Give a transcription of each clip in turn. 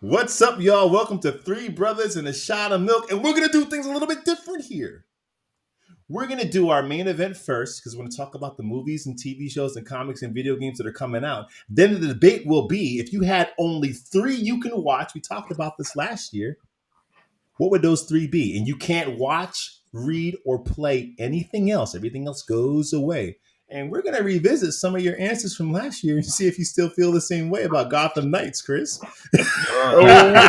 What's up, y'all? Welcome to Three Brothers and a Shot of Milk, and we're gonna do things a little bit different here. We're gonna do our main event first because we're gonna talk about the movies and TV shows and comics and video games that are coming out. Then the debate will be if you had only three you can watch. We talked about this last year. What would those three be? And you can't watch, read, or play anything else. Everything else goes away. And we're going to revisit some of your answers from last year and see if you still feel the same way about Gotham Knights, Chris. Oh.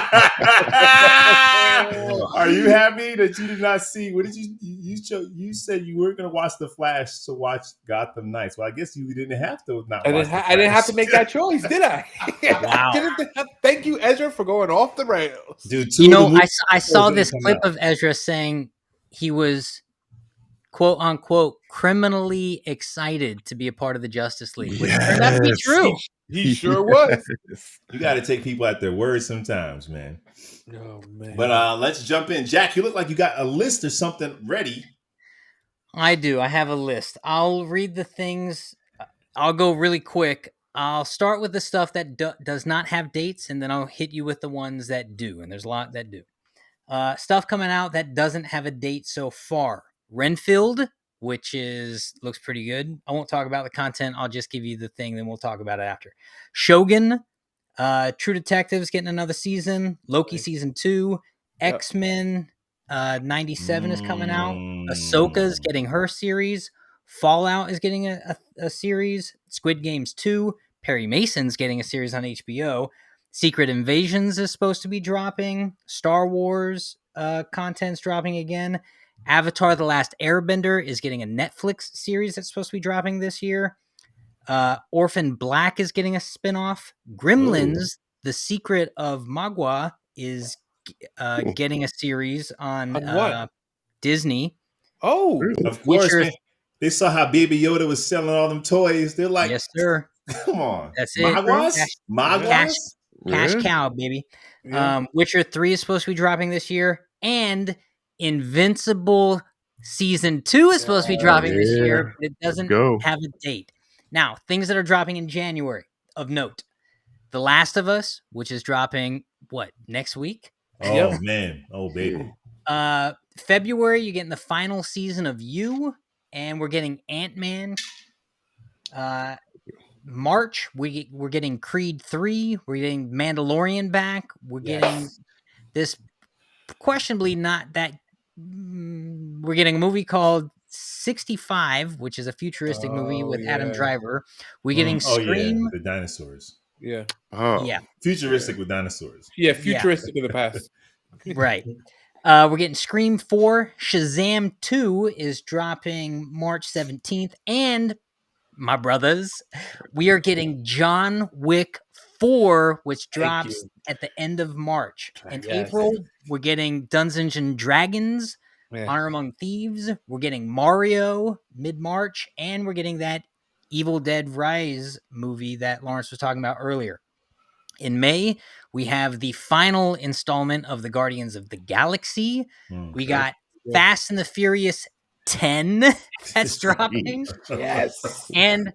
Are you happy that you did not see? What did you said you weren't going to watch The Flash to watch Gotham Knights. Well, I guess you didn't have to not I watch didn't, The I didn't have to Flash. make that choice, did I? Wow. Thank you, Ezra, for going off the rails. Dude, I saw this clip of Ezra saying he was quote unquote criminally excited to be a part of the Justice League, which turned out to be true. He sure was. You got to take people at their word sometimes, man. Oh, man. But let's jump in. Jack, you look like you got a list or something ready. I do. I have a list. I'll read the things. I'll go really quick. I'll start with the stuff that does not have dates, and then I'll hit you with the ones that do. And there's a lot that do. Stuff coming out that doesn't have a date so far. Renfield, which looks pretty good. I won't talk about the content. I'll just give you the thing, then we'll talk about it after. Shogun, True Detectives getting another season. Loki season 2. Yep. X-Men 97 is coming out. Ahsoka's getting her series. Fallout is getting a series. Squid Games 2. Perry Mason's getting a series on HBO. Secret Invasions is supposed to be dropping. Star Wars content's dropping again. Avatar The Last Airbender is getting a Netflix series that's supposed to be dropping this year. Orphan Black is getting a spinoff. Gremlins, The Secret of Magua is getting a series on what? Disney. Oh, of course. They saw how Baby Yoda was selling all them toys. They're like, yes, sir. Come on. That's it. Magwas? Cash cow, baby. Yeah. Witcher 3 is supposed to be dropping this year. And Invincible Season 2 is supposed to be dropping this year, but it doesn't have a date. Now, things that are dropping in January of note. The Last of Us, which is dropping, next week? Oh, man. Oh, baby. February, you're getting the final season of You, and we're getting Ant-Man. March, we're getting Creed 3. We're getting Mandalorian back. We're getting this questionably not that... We're getting a movie called 65, which is a futuristic movie with Adam Driver. We're getting Scream. The dinosaurs. Yeah. Oh. Yeah. Futuristic with dinosaurs. Yeah, futuristic in the past. Right. We're getting Scream 4. Shazam 2 is dropping March 17th. And, my brothers, we are getting John Wick 4, which drops at the end of March. In April, we're getting Dungeons and Dragons, Honor Among Thieves. We're getting Mario mid-March. And we're getting that Evil Dead Rise movie that Lawrence was talking about earlier. In May, we have the final installment of the Guardians of the Galaxy. We got Fast and the Furious 10 that's dropping. Yes. And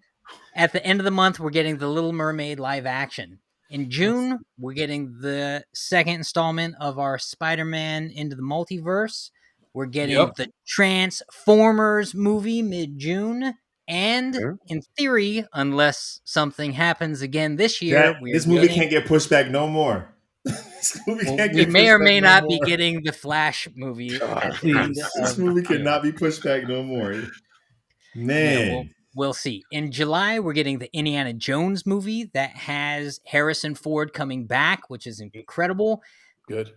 at the end of the month, we're getting the Little Mermaid live action. In June, we're getting the second installment of our Spider-Man Into the Multiverse. We're getting the Transformers movie mid-June. And in theory, unless something happens again this year, this movie can't get pushed back no more. We may or may not be getting the Flash movie. This movie cannot be pushed back no more. Man. Yeah, we'll see. In July, we're getting the Indiana Jones movie that has Harrison Ford coming back, which is incredible. Good.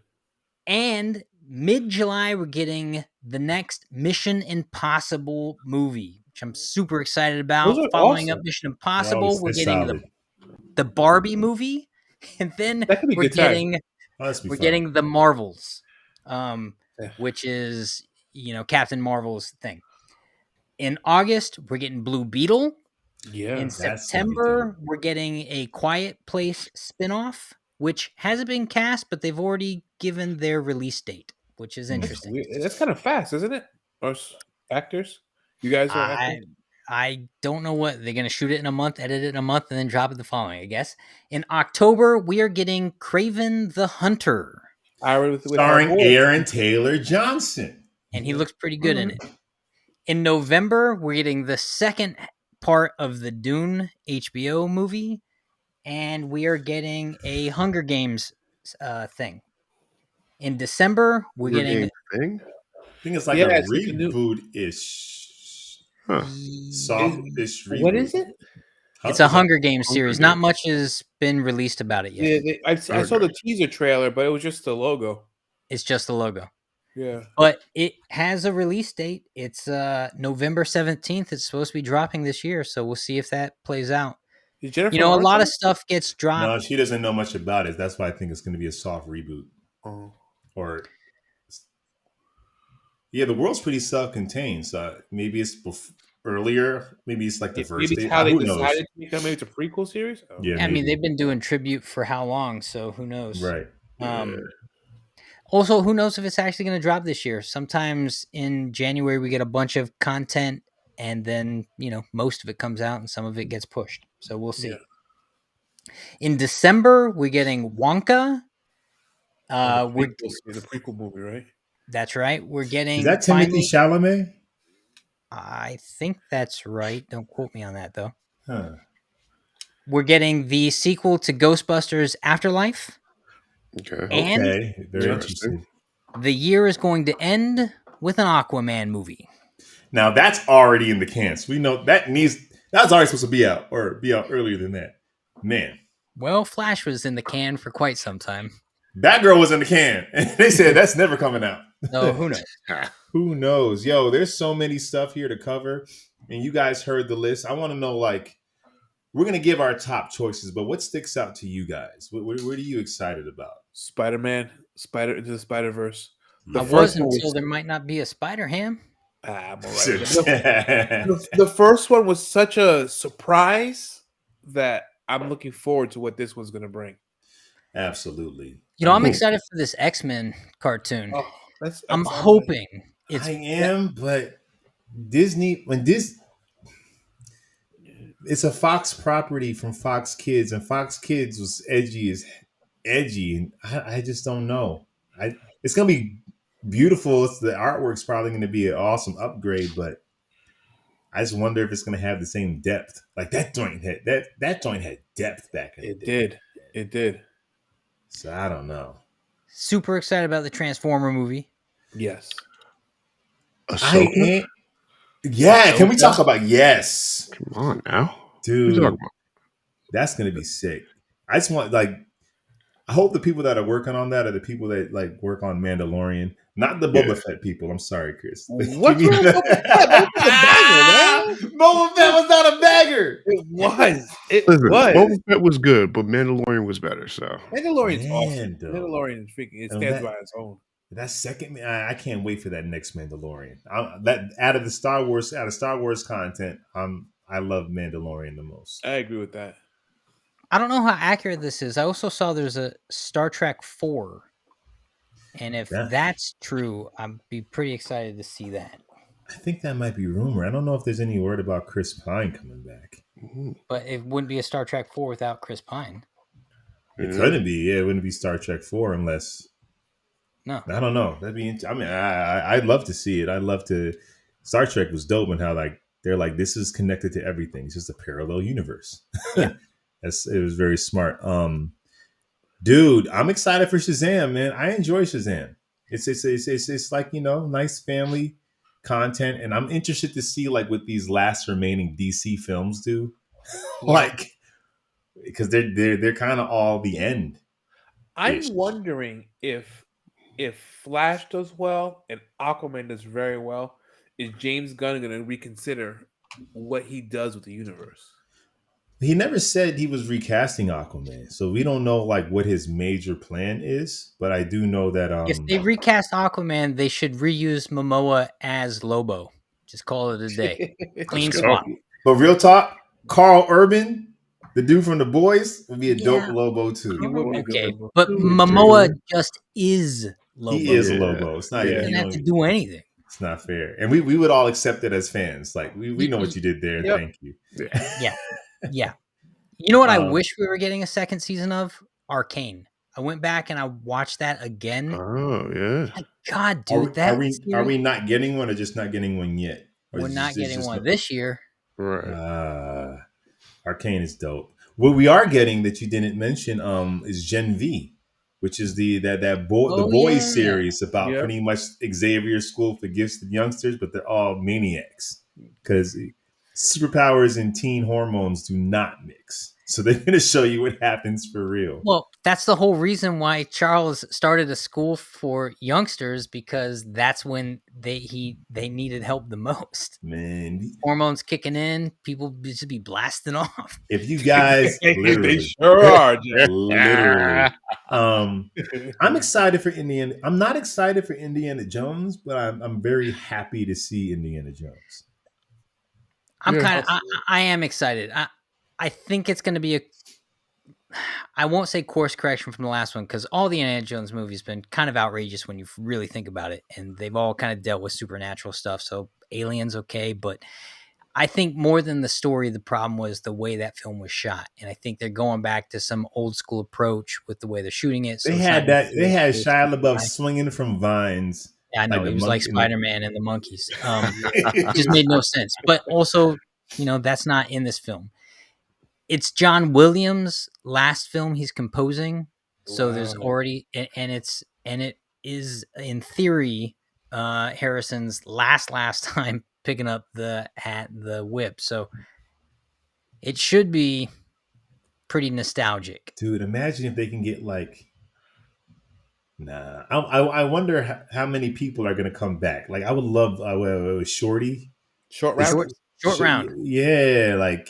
And mid-July, we're getting the next Mission Impossible movie, which I'm super excited about. Following up Mission Impossible, we're getting the Barbie movie, and then we're getting the Marvels, which is Captain Marvel's thing. In August, we're getting Blue Beetle. Yeah. In September, we're getting a Quiet Place spinoff, which hasn't been cast, but they've already given their release date, which is interesting. That's kind of fast, isn't it? Or actors? You guys are actors? I don't know what they're going to shoot it in a month, edit it in a month, and then drop it the following, I guess. In October, we are getting Craven the Hunter, I read with our Starring boy. Aaron Taylor Johnson. and he looks pretty good in it. In November, we're getting the second part of the Dune HBO movie, and we are getting a Hunger Games thing. In December, we're Hunger getting Games thing? I think it's like Yeah, a it's like a new- reboot-ish, Huh. soft-ish reboot. What is it? It's a It's like- Hunger Games Hunger series. Games. Not much has been released about it yet. Yeah, I saw the teaser trailer, but it was just the logo. It's just the logo. Yeah. But it has a release date. It's November 17th. It's supposed to be dropping this year, so we'll see if that plays out. Is Jennifer You know, a lot of Lawrence stuff gets No, dropped. she doesn't know much about it. That's why I think it's going to be a soft reboot. on it? Or yeah, the world's pretty self-contained, so maybe it's earlier. Maybe it's like the first Maybe day. it's how they Who knows? decided to make it. Maybe it's a prequel series. Oh. Yeah, I mean, maybe. they've been doing tribute for how long, so who knows? Right. Also, who knows if it's actually going to drop this year? Sometimes in January we get a bunch of content, and then most of it comes out, and some of it gets pushed. So we'll see. Yeah. In December, we're getting Wonka. It's a prequel movie, right? That's right. We're getting. Is that Timothy Chalamet? I think that's right. Don't quote me on that though. Huh. We're getting the sequel to Ghostbusters Afterlife, Okay. and Okay, very Interesting. interesting. the year is going to end with an Aquaman movie. Now that's already in the cans. We know that's already supposed to be out earlier than that. Man, Well, Flash was in the can for quite some time. Batgirl was in the can, and they said that's never coming out. So who knows? Who knows? Yo, there's so many stuff here to cover, and you guys heard the list. I want to know, we're gonna give our top choices, but what sticks out to you guys? What are you excited about? Spider-Man, Into the Spider-Verse. I first was one until was- there might not be a Spider-Ham. I'm all right. The first one was such a surprise that I'm looking forward to what this one's going to bring. Absolutely. I'm excited for this X-Men cartoon. Oh, that's I'm hoping it's. I am, but Disney it's a Fox property from Fox Kids, and Fox Kids was edgy, and I just don't know. It's gonna be beautiful. The artwork's probably gonna be an awesome upgrade, but I just wonder if it's gonna have the same depth. Like that joint had depth back in the day. It did. So I don't know. Super excited about the Transformer movie. Yes. Ahsoka? Yeah, can we talk about yes? Come on now. What are Dude, you talking about? that's gonna be sick. I just want I hope the people that are working on that are the people that work on Mandalorian, not the Boba Fett people. I'm sorry, Chris. What's wrong with Boba Fett? Boba Fett's a banger, man. Boba Fett was not a bagger. It was. It Listen, was. Boba Fett was good, but Mandalorian was better. So Mandalorian's Man, awesome. though. Mandalorian is freaking. It And stands that- by its own. That second, I can't wait for that next Mandalorian. That out of Star Wars content, I love Mandalorian the most. I agree with that. I don't know how accurate this is. I also saw there's a Star Trek 4. And if Yeah. that's true, I'd be pretty excited to see that. I think that might be rumor. I don't know if there's any word about Chris Pine coming back. But it wouldn't be a Star Trek 4 without Chris Pine. It couldn't be. Yeah, it wouldn't be Star Trek 4 unless. No. I don't know. That'd be. I mean, I'd love to see it. I'd love to. Star Trek was dope, and how they're this is connected to everything. It's just a parallel universe. Yeah. It was very smart. Dude, I'm excited for Shazam, man. I enjoy Shazam. It's like nice family content, and I'm interested to see what these last remaining DC films do, because they're kind of all the end. I'm Ish. wondering if Flash does well and Aquaman does very well, is James Gunn going to reconsider what he does with the universe? He never said he was recasting Aquaman, so we don't know what his major plan is. But I do know that If they recast Aquaman, they should reuse Momoa as Lobo. Just call it a day. Clean Let's go. swap. But real talk, Carl Urban, the dude from The Boys, would be a dope Yeah. Lobo too. He would be good Okay, Lobo. but Momoa just is Lobo. He is Yeah. Lobo. It's not Yeah. He even. doesn't have to do anything. It's not fair. And we would all accept it as fans. Like, we know what you did there. Yep. Thank you. Yeah. You know what I Um, wish we were getting a second season of? Arcane. I went back and I watched that again. Oh yeah. My God, Are dude, we, that are we series- not getting one or just not getting one yet? Or we're is not it's getting just one no- this year. Right. Arcane is dope. What we are getting that you didn't mention is Gen V, which is the the Oh, boys yeah. series about Yep. pretty much Xavier School for gifted youngsters, but they're all maniacs because superpowers and teen hormones do not mix. So they're going to show you what happens for real. Well, that's the whole reason why Charles started a school for youngsters, because that's when they needed help the most. Man, Hormones kicking in, people just be blasting off. if you guys they literally sure are. Jeff. literally I'm excited for Indiana. I'm not excited for Indiana Jones, but I'm very happy to see Indiana Jones. I'm Yeah. kind of I am excited. I think it's going to be I won't say course correction from the last one, because all the Indiana Jones movies been kind of outrageous when you really think about it, and they've all kind of dealt with supernatural stuff. So Aliens, okay, but I think more than the story, the problem was the way that film was shot, and I think they're going back to some old school approach with the way they're shooting it. So They it's had not that. They had necessarily Shia LaBeouf CGI. swinging from vines. Yeah, I know the he was like monkey- Spider-Man and the monkeys. It just made no sense. But also, that's not in this film. It's John Williams' last film he's composing, so there's Wow. already and it is in theory Harrison's last time picking up the whip. So it should be pretty nostalgic. Dude, imagine if they can get like. Nah, I wonder how many people are gonna come back. Like, I would love Shorty. Short round. Short round. Yeah, like.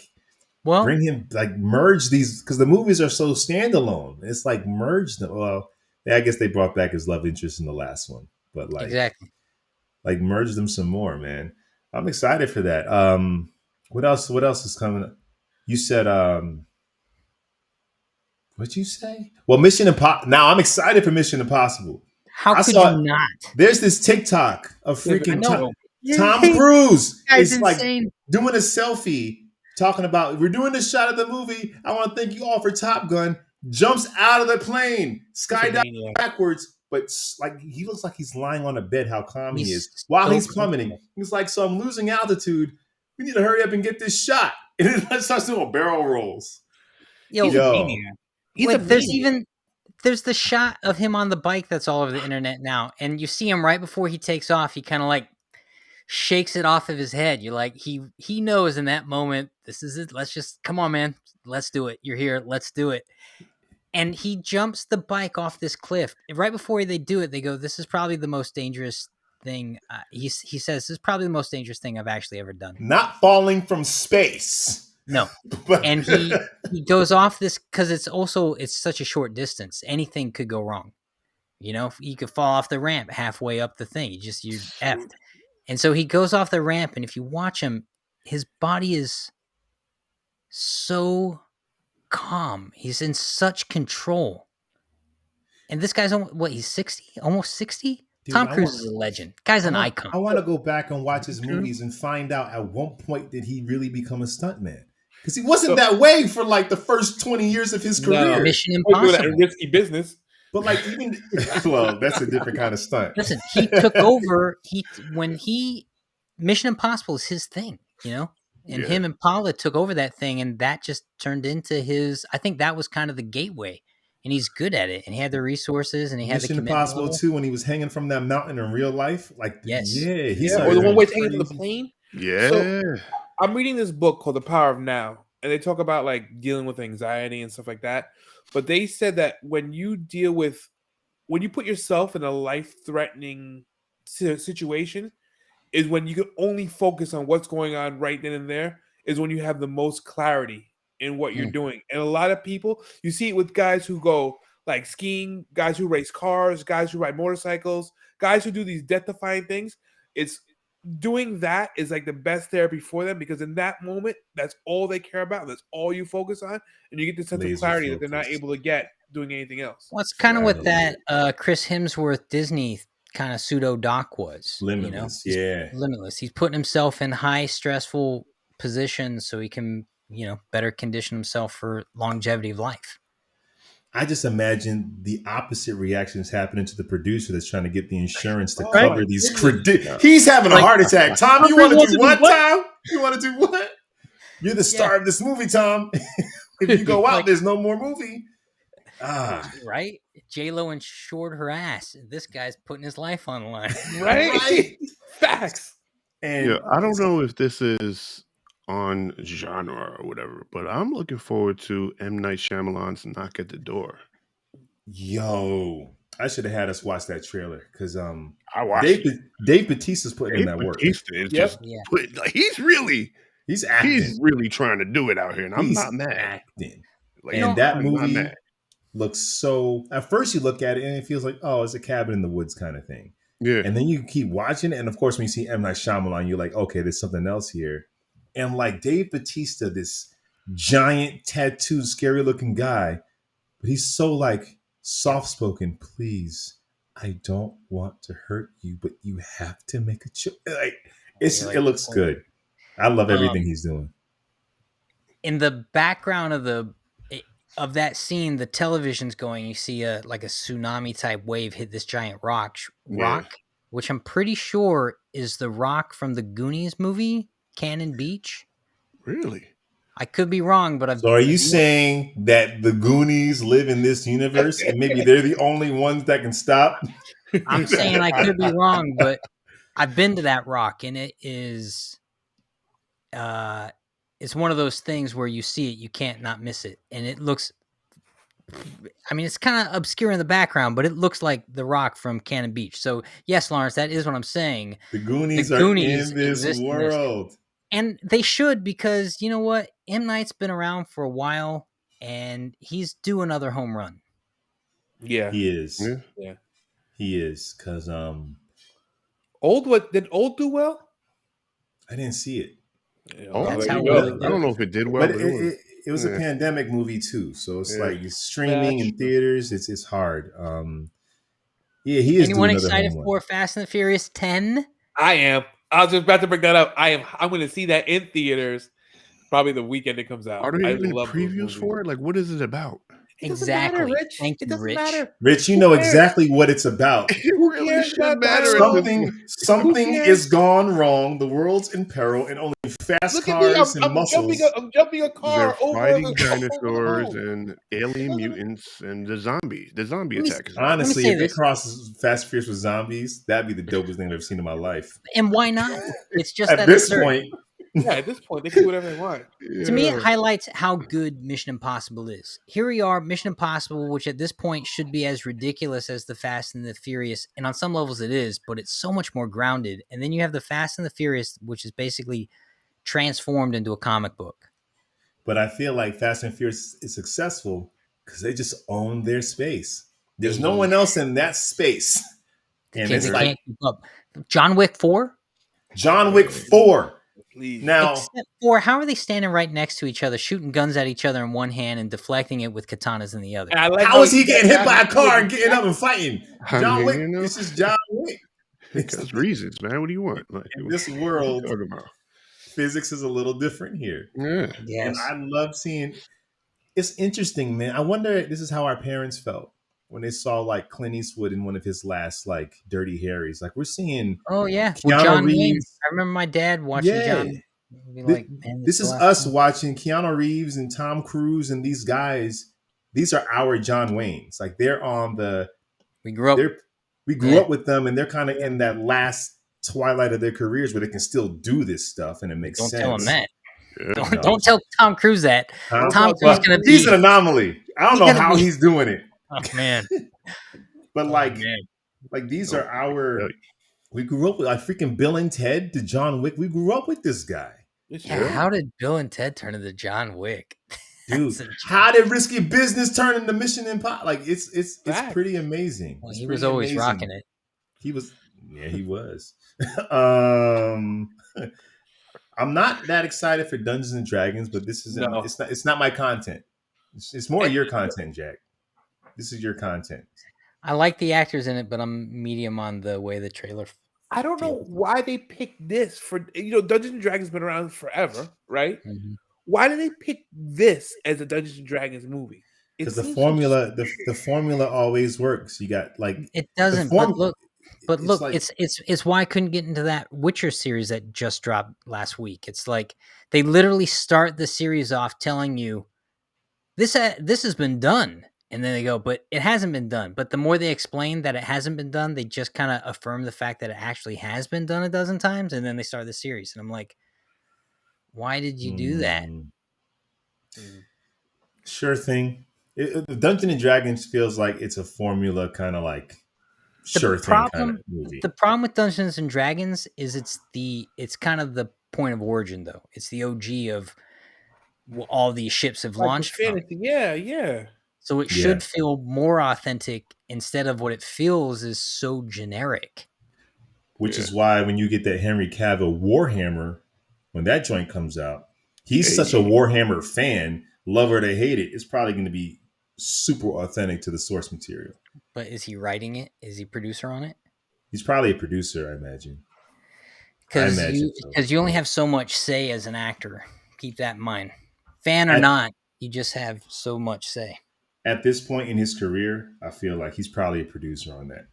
Well, Bring him, like, merge these, because the movies are so standalone. It's like merge them. Well, I guess they brought back his love interest in the last one, but like, exactly. like merge them some more, man. I'm excited for that. What else? What else is coming? You said, what'd you say? Well, Mission Impossible. Now I'm excited for Mission Impossible. How I could saw you it. not? There's this TikTok of freaking know. Tom Cruise Guy's is like insane. doing a selfie, talking about, we're doing this shot of the movie. I want to thank you all for Top Gun. Jumps out of the plane, skydives backwards, but like he looks like he's lying on a bed. How calm he He's is while so he's plummeting. He's like, so I'm losing altitude. We need to hurry up and get this shot. And then starts doing barrel rolls. Yo, He's wait, a there's maniac. there's the shot of him on the bike that's all over the internet now, and you see him right before he takes off. He kind of like shakes it off of his head. You're like, he knows in that moment, this is it. Let's just come on, man. Let's do it. You're here. Let's do it. And he jumps the bike off this cliff. Right before they do it, they go, "This is probably the most dangerous thing." He says, "This is probably the most dangerous thing I've actually ever done." Not falling from space. No. But And he goes off this because it's such a short distance. Anything could go wrong. You could fall off the ramp halfway up the thing. You're effed. And so he goes off the ramp, and if you watch him, his body is so calm. He's in such control. And this guy's he's 60? Almost 60? Dude, Tom I Cruise want- is a legend. Guy's an icon. I want to go back and watch his movies and find out at what point did he really become a stuntman? Because he wasn't that way for like the first 20 years of his career. Mission We're doing that Impossible. in risky business. But like, even well, that's a different kind of stunt. Listen, he took over. Mission Impossible is his thing, and Yeah. him and Paula took over that thing, and that just turned into his. I think that was kind of the gateway, and he's good at it, and he had the resources, and he had the Mission commitment Impossible level. 2 when he was hanging from that mountain in real life. Like, Yes. yeah, he Yeah, started or the one doing where it's hanging from the crazy- plane. Yeah. I'm reading this book called The Power of Now, and they talk about like dealing with anxiety and stuff like that. But they said that when you put yourself in a life-threatening situation, is when you can only focus on what's going on right then and there, is when you have the most clarity in what you're doing. And a lot of people, you see it with guys who go like skiing, guys who race cars, guys who ride motorcycles, guys who do these death-defying things. It's doing that is like the best therapy for them, because in that moment, that's all they care about. That's all you focus on, and you get the sense of Laser clarity that they're not focused. able to get doing anything else. Well, it's kind of what Right. that Chris Hemsworth Disney kind of pseudo Doc was. Limitless, He's yeah. limitless. He's putting himself in high stressful positions so he can, better condition himself for longevity of life. I just imagine the opposite reactions happening to the producer that's trying to get the insurance to Right. cover these credit. He's having a heart attack. Tom, you want to do what, Tom? You want to do what? You're the star of this movie, Tom. If you go out, there's no more movie. Right? J-Lo insured her ass. This guy's putting his life on the line. Right? Facts. And Yeah, I don't know if this is on genre or whatever, but I'm looking forward to M. Night Shyamalan's Knock at the Door. Yo, I should have had us watch that trailer because I watched it. Dave Bautista's putting in that work. Batista is just he's really acting. He's really trying to do it out here, and I'm not mad. Acting. Like, And that I'm not movie mad. looks so. At first, you look at it and it feels like, oh, it's a cabin in the woods kind of thing. Yeah. And then you keep watching it, and of course, when you see M. Night Shyamalan, you're like, okay, there's something else here. And like Dave Bautista, this giant tattooed, scary looking guy, but he's so like soft spoken. Please, I don't want to hurt you, but you have to make a choice. Like it looks good. I love everything he's doing. In the background of that scene, the television's going. You see a tsunami type wave hit this giant rock, which I'm pretty sure is the rock from the Goonies movie, Cannon Beach. Really? I could be wrong, but So are you saying that the Goonies live in this universe and maybe they're the only ones that can stop? I'm saying I could be wrong, but I've been to that rock, and it is it's one of those things where you see it, you can't not miss it. And it looks, I mean, it's kind of obscure in the background, but it looks like the rock from Cannon Beach. So yes, Lawrence, that is what I'm saying. The Goonies are in this world. And they should, because you know what? M. Night's been around for a while, and he's due another home run. Yeah. He is. Yeah. He is, because did Old do well? I didn't see it. That's how I don't know if it did well, but it was a pandemic movie too, so it's like it's streaming in theaters. It's hard. He is. Anyone excited for Fast and the Furious 10? I am. I was just about to bring that up. I'm going to see that in theaters probably the weekend it comes out. Are there even previews for it? Like, what is it about? Exactly. Matter, Rich. Thank you, Rich. Rich, you know exactly what it's about. It really should matter. Something is gone wrong. The world's in peril, and only fast cars and muscles. I'm jumping a car They're over fighting dinosaurs and alien mutants and the zombie attacks. Honestly, if it crosses Fast and Furious with zombies, that'd be the dopest thing I've ever seen in my life. And why not? It's just at this point. Yeah, at this point, they can do whatever they want. To me, it highlights how good Mission Impossible is. Here we are, Mission Impossible, which at this point should be as ridiculous as the Fast and the Furious. And on some levels it is, but it's so much more grounded. And then you have the Fast and the Furious, which is basically transformed into a comic book. But I feel like Fast and Furious is successful because they just own their space. There's no one else in that space. And it's like can't keep up. John Wick 4? John Wick 4. Please. Now, except for how are they standing right next to each other, shooting guns at each other in one hand and deflecting it with katanas in the other? How is he getting hit by a car and getting up and fighting? John Wick, this is John Wick. Because reasons, man. What do you want? Like, in this world, physics is a little different here. Yeah. Yes. And I love seeing. It's interesting, man. I wonder if this is how our parents felt when they saw like Clint Eastwood in one of his last like Dirty Harrys. Like we're seeing. Oh yeah, Keanu John Reeves. Wayne. I remember my dad watching John. Like, this is us watching Keanu Reeves and Tom Cruise and these guys. These are our John Waynes. Like they're on the. We grew up. We grew up with them, and they're kind of in that last twilight of their careers where they can still do this stuff, and it makes sense. Don't tell him that. Yeah. Don't tell Tom Cruise that. Tom Cruise is gonna be. He's an anomaly. I don't know how he's doing it. Oh man. But like these are our. We grew up with like freaking Bill and Ted to John Wick. We grew up with this guy. Yeah, how did Bill and Ted turn into John Wick? Dude, how did Risky Business turn into Mission Impossible? Like it's pretty amazing. Well, he was always rocking it. He was. I'm not that excited for Dungeons and Dragons, but this is it's not my content. It's more your content, Jack. This is your content. I like the actors in it, but I'm medium on the way the trailer. I don't know feels. why they picked this for Dungeons and Dragons been around forever, right? Mhm. Why did they pick this as a Dungeons and Dragons movie? It Because the seems so formula, stupid. the formula always works. You got like It the doesn't. form. But It's look, like it's why I couldn't get into that Witcher series that just dropped last week. It's like they literally start the series off telling you this has been done, and then they go, but it hasn't been done. But the more they explain that it hasn't been done, they just kind of affirm the fact that it actually has been done a dozen times, and then they start the series, and I'm like, why did you do that? Sure thing. Dungeons and Dragons feels like it's a formula, kind of like sure thing kind of movie. The problem with Dungeons and Dragons is it's kind of the point of origin, though. It's the OG of all these ships have Like launched from. fantasy, yeah. So it should feel more authentic instead of what it feels is so generic. Which is why when you get that Henry Cavill Warhammer, when that joint comes out, he's such a Warhammer fan, love it or hate it, it's probably going to be super authentic to the source material. But is he writing it? Is he producer on it? He's probably a producer, I imagine. Because you only have so much say as an actor. Keep that in mind. Fan or not, you just have so much say. At this point in his career, I feel like he's probably a producer on that.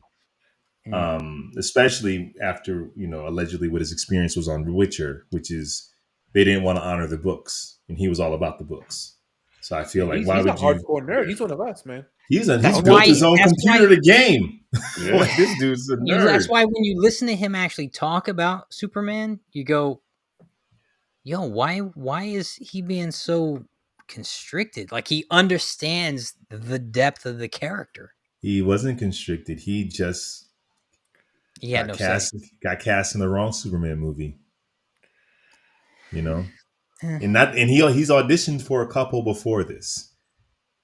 Especially after, allegedly what his experience was on Witcher, which is they didn't want to honor the books, and he was all about the books. So I feel like he's why would a hardcore nerd? He's one of us, man. He's built his own computer to game. Yeah. Like, this dude's a nerd. That's why when you listen to him actually talk about Superman, you go, "Yo, why is he being so constricted? Like he understands the depth of the character." He wasn't constricted. He just got cast in the wrong Superman movie. And he's auditioned for a couple before this,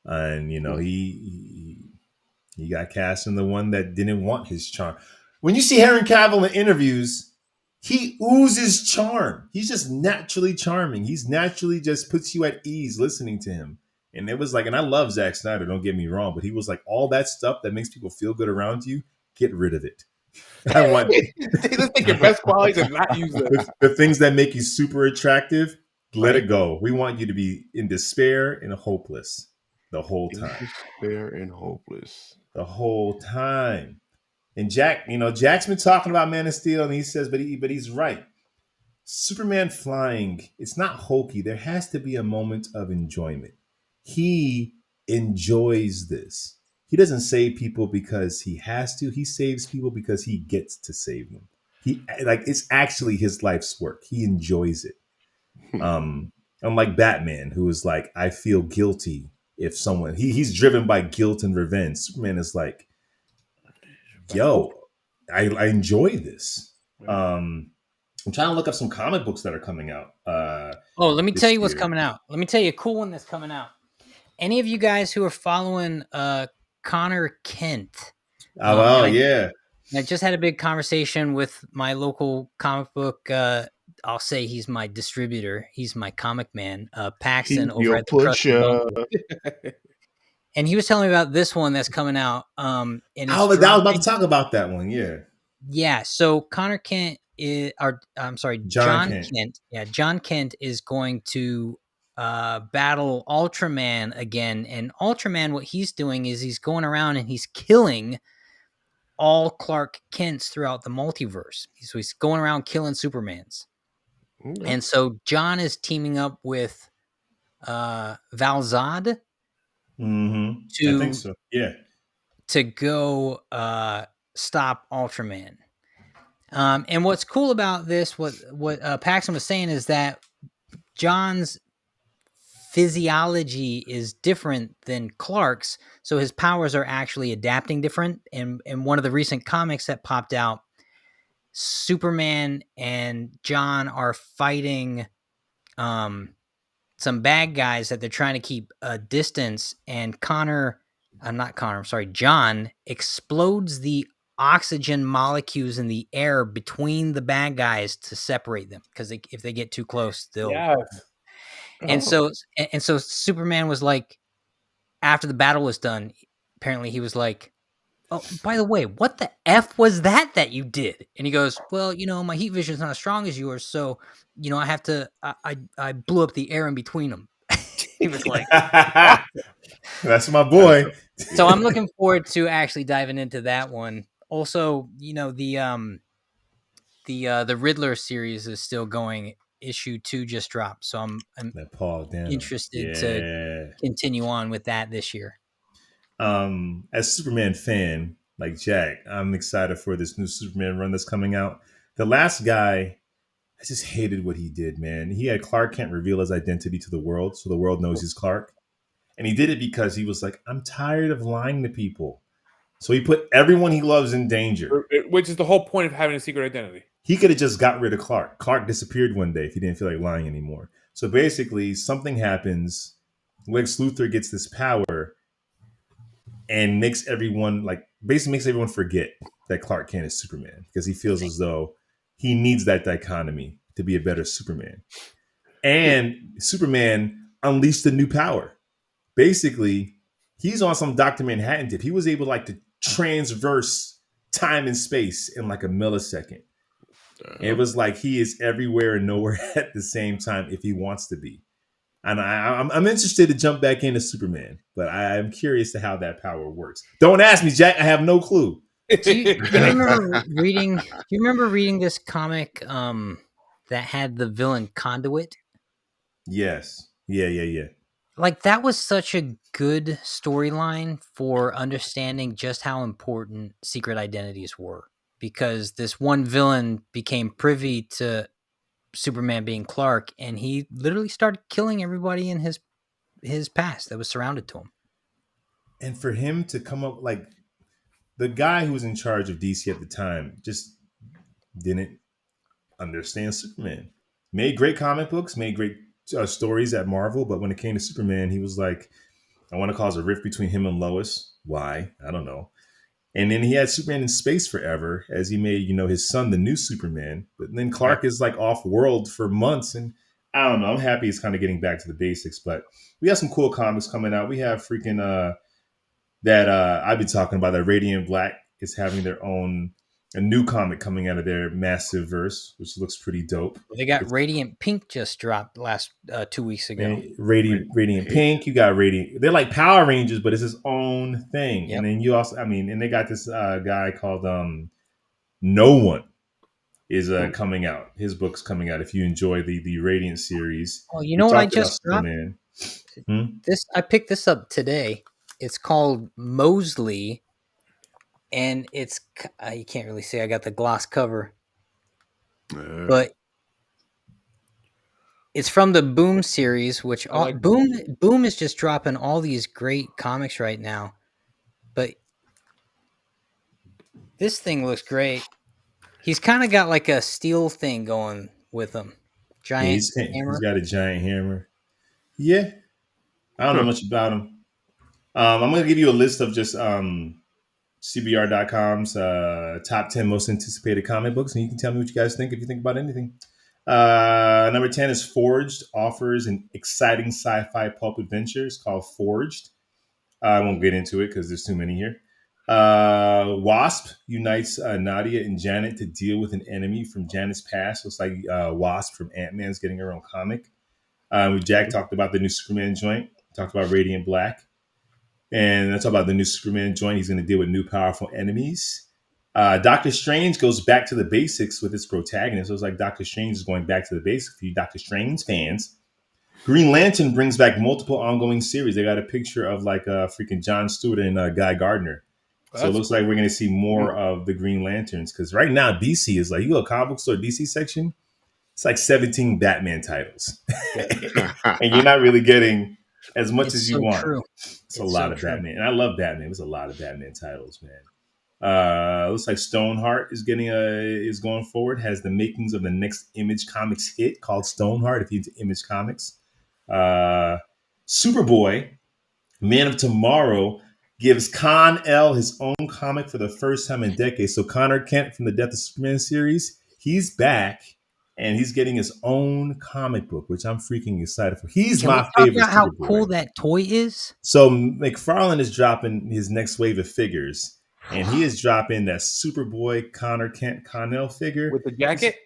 and he got cast in the one that didn't want his charm. When you see Henry Cavill in interviews, he oozes charm. He's just naturally charming. He's naturally just puts you at ease listening to him. And it was like, and I love Zack Snyder, don't get me wrong, but he was like, all that stuff that makes people feel good around you, get rid of it. I want let's take your best qualities and not use them. The things that make you super attractive, let it go. We want you to be in despair and hopeless the whole time. Despair and hopeless. The whole time. And Jack's been talking about Man of Steel, and he says, but he's right. Superman flying, it's not hokey. There has to be a moment of enjoyment. He enjoys this. He doesn't save people because he has to. He saves people because he gets to save them. It's actually his life's work. He enjoys it. Unlike Batman, who is like, I feel guilty if someone he's driven by guilt and revenge. Superman is like, yo, I enjoy this. I'm trying to look up some comic books that are coming out. Let me tell you what's coming out. Let me tell you a cool one that's coming out. Any of you guys who are following Connor Kent? Yeah. I just had a big conversation with my local comic book. I'll say he's my distributor. He's my comic man, Paxton over at the And he was telling me about this one that's coming out. I was about to talk about that one. Yeah. Yeah. So Connor Kent John Kent. Yeah, John Kent is going to battle Ultraman again. And Ultraman, what he's doing is he's going around and he's killing all Clark Kents throughout the multiverse. So he's going around killing Supermans. Mm-hmm. And so John is teaming up with Val-Zod I think so. Yeah. To go stop Ultraman. And what's cool about this, what Paxton was saying, is that John's physiology is different than Clark's, so his powers are actually adapting different. And in one of the recent comics that popped out, Superman and John are fighting some bad guys that they're trying to keep a distance, and John explodes the oxygen molecules in the air between the bad guys to separate them, because if they get too close, they'll. Yes. And so Superman was like, after the battle was done, apparently he was like, oh, by the way, what the F was that you did? And he goes, well, my heat vision is not as strong as yours, so I have to. I blew up the air in between them. He was like, That's my boy. so I'm looking forward to actually diving into that one. Also, the Riddler series is still going. Issue 2 just dropped, so I'm That Paul Dano. interested to continue on with that this year. As Superman fan, like Jack, I'm excited for this new Superman run that's coming out. The last guy, I just hated what he did, man. He had Clark Kent reveal his identity to the world, so the world knows he's Clark. And he did it because he was like, I'm tired of lying to people. So he put everyone he loves in danger. Which is the whole point of having a secret identity. He could have just got rid of Clark. Clark disappeared one day if he didn't feel like lying anymore. So basically, something happens. Lex Luthor gets this power and makes everyone forget that Clark Kent is Superman because he feels as though he needs that dichotomy to be a better Superman. And Superman unleashed a new power. Basically, he's on some Dr. Manhattan tip. He was able to transverse time and space in like a millisecond. It was like he is everywhere and nowhere at the same time if he wants to be. And I'm interested to jump back into Superman, but I'm curious to how that power works. Don't ask me, Jack. I have no clue. Do you remember reading? Do you remember reading this comic that had the villain Conduit? Yes. Yeah. Like, that was such a good storyline for understanding just how important secret identities were. Because this one villain became privy to Superman being Clark, and he literally started killing everybody in his past that was surrounded to him. And for him to come up, like, the guy who was in charge of DC at the time just didn't understand Superman. Made great comic books, made great stories at Marvel, but when it came to Superman, he was like, I want to cause a rift between him and Lois. Why? I don't know. And then he had Superman in space forever as he made, his son, the new Superman. But then Clark is like off world for months. And I don't know. I'm happy he's kind of getting back to the basics. But we have some cool comics coming out. We have freaking that I've been talking about, that Radiant Black is having a new comic coming out of their massive verse, which looks pretty dope. They got Radiant Pink just dropped last 2 weeks ago. And Radiant Pink, you got Radiant. They're like Power Rangers, but it's his own thing. Yep. And then you also, and they got this guy called No One is coming out. His book's coming out. If you enjoy the Radiant series. Oh, you know what I just got? I picked this up today. It's called Mosley. And it's, you can't really see, I got the gloss cover, but it's from the Boom series, which Boom is just dropping all these great comics right now. But this thing looks great. He's kind of got like a steel thing going with him. Giant hammer. He's got a giant hammer. Yeah. I don't know much about him. I'm going to give you a list of just CBR.com's top 10 most anticipated comic books, and you can tell me what you guys think if you think about anything. Number 10 is Forged, offers an exciting sci-fi pulp adventure. It's called Forged. I won't get into it because there's too many here. Wasp unites Nadia and Janet to deal with an enemy from Janet's past. So it's like Wasp from Ant-Man's getting her own comic. Jack talked about the new Superman joint. Talked about Radiant Black. And that's about the new Superman joint. He's going to deal with new powerful enemies. Doctor Strange goes back to the basics with its protagonist. So it's like Doctor Strange is going back to the basics for you Doctor Strange fans. Green Lantern brings back multiple ongoing series. They got a picture of like freaking Jon Stewart and Guy Gardner. So it looks like we're going to see more of the Green Lanterns. Because right now DC is like, you go to a comic book store DC section, it's like 17 Batman titles. And you're not really getting as much as you want. True. It's a lot of Batman. And I love Batman. There's a lot of Batman titles, man. Looks like Stoneheart is going forward, has the makings of the next Image Comics hit called Stoneheart, if you're into Image Comics. Superboy, Man of Tomorrow, gives Con-El his own comic for the first time in decades. So Connor Kent from the Death of Superman series, he's back. And he's getting his own comic book, which I'm freaking excited for. He's my favorite. About how cool that toy is. So McFarlane is dropping his next wave of figures. and he is dropping that Superboy Connor Kent Connell figure With the jacket?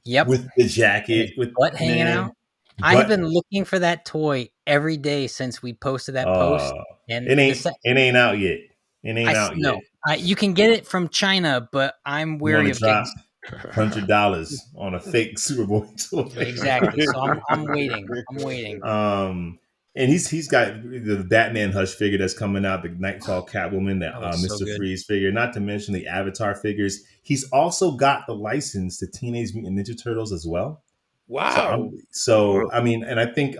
Yep. with the And jacket, his with butt hanging man, out. I have butt. been looking for that toy every day since we posted that post. And It the ain't se- it ain't out yet. It ain't out no, yet. you can get it from China, but I'm You want weary to of getting drop $100 on a fake Superboy toy? exactly. So I'm waiting. I'm waiting. And he's got the Batman Hush figure that's coming out, the Nightfall Catwoman, that That looks so Mr. good. Freeze figure, not to mention the Avatar figures. He's also got the license to Teenage Mutant Ninja Turtles as well. Wow. I mean, and I think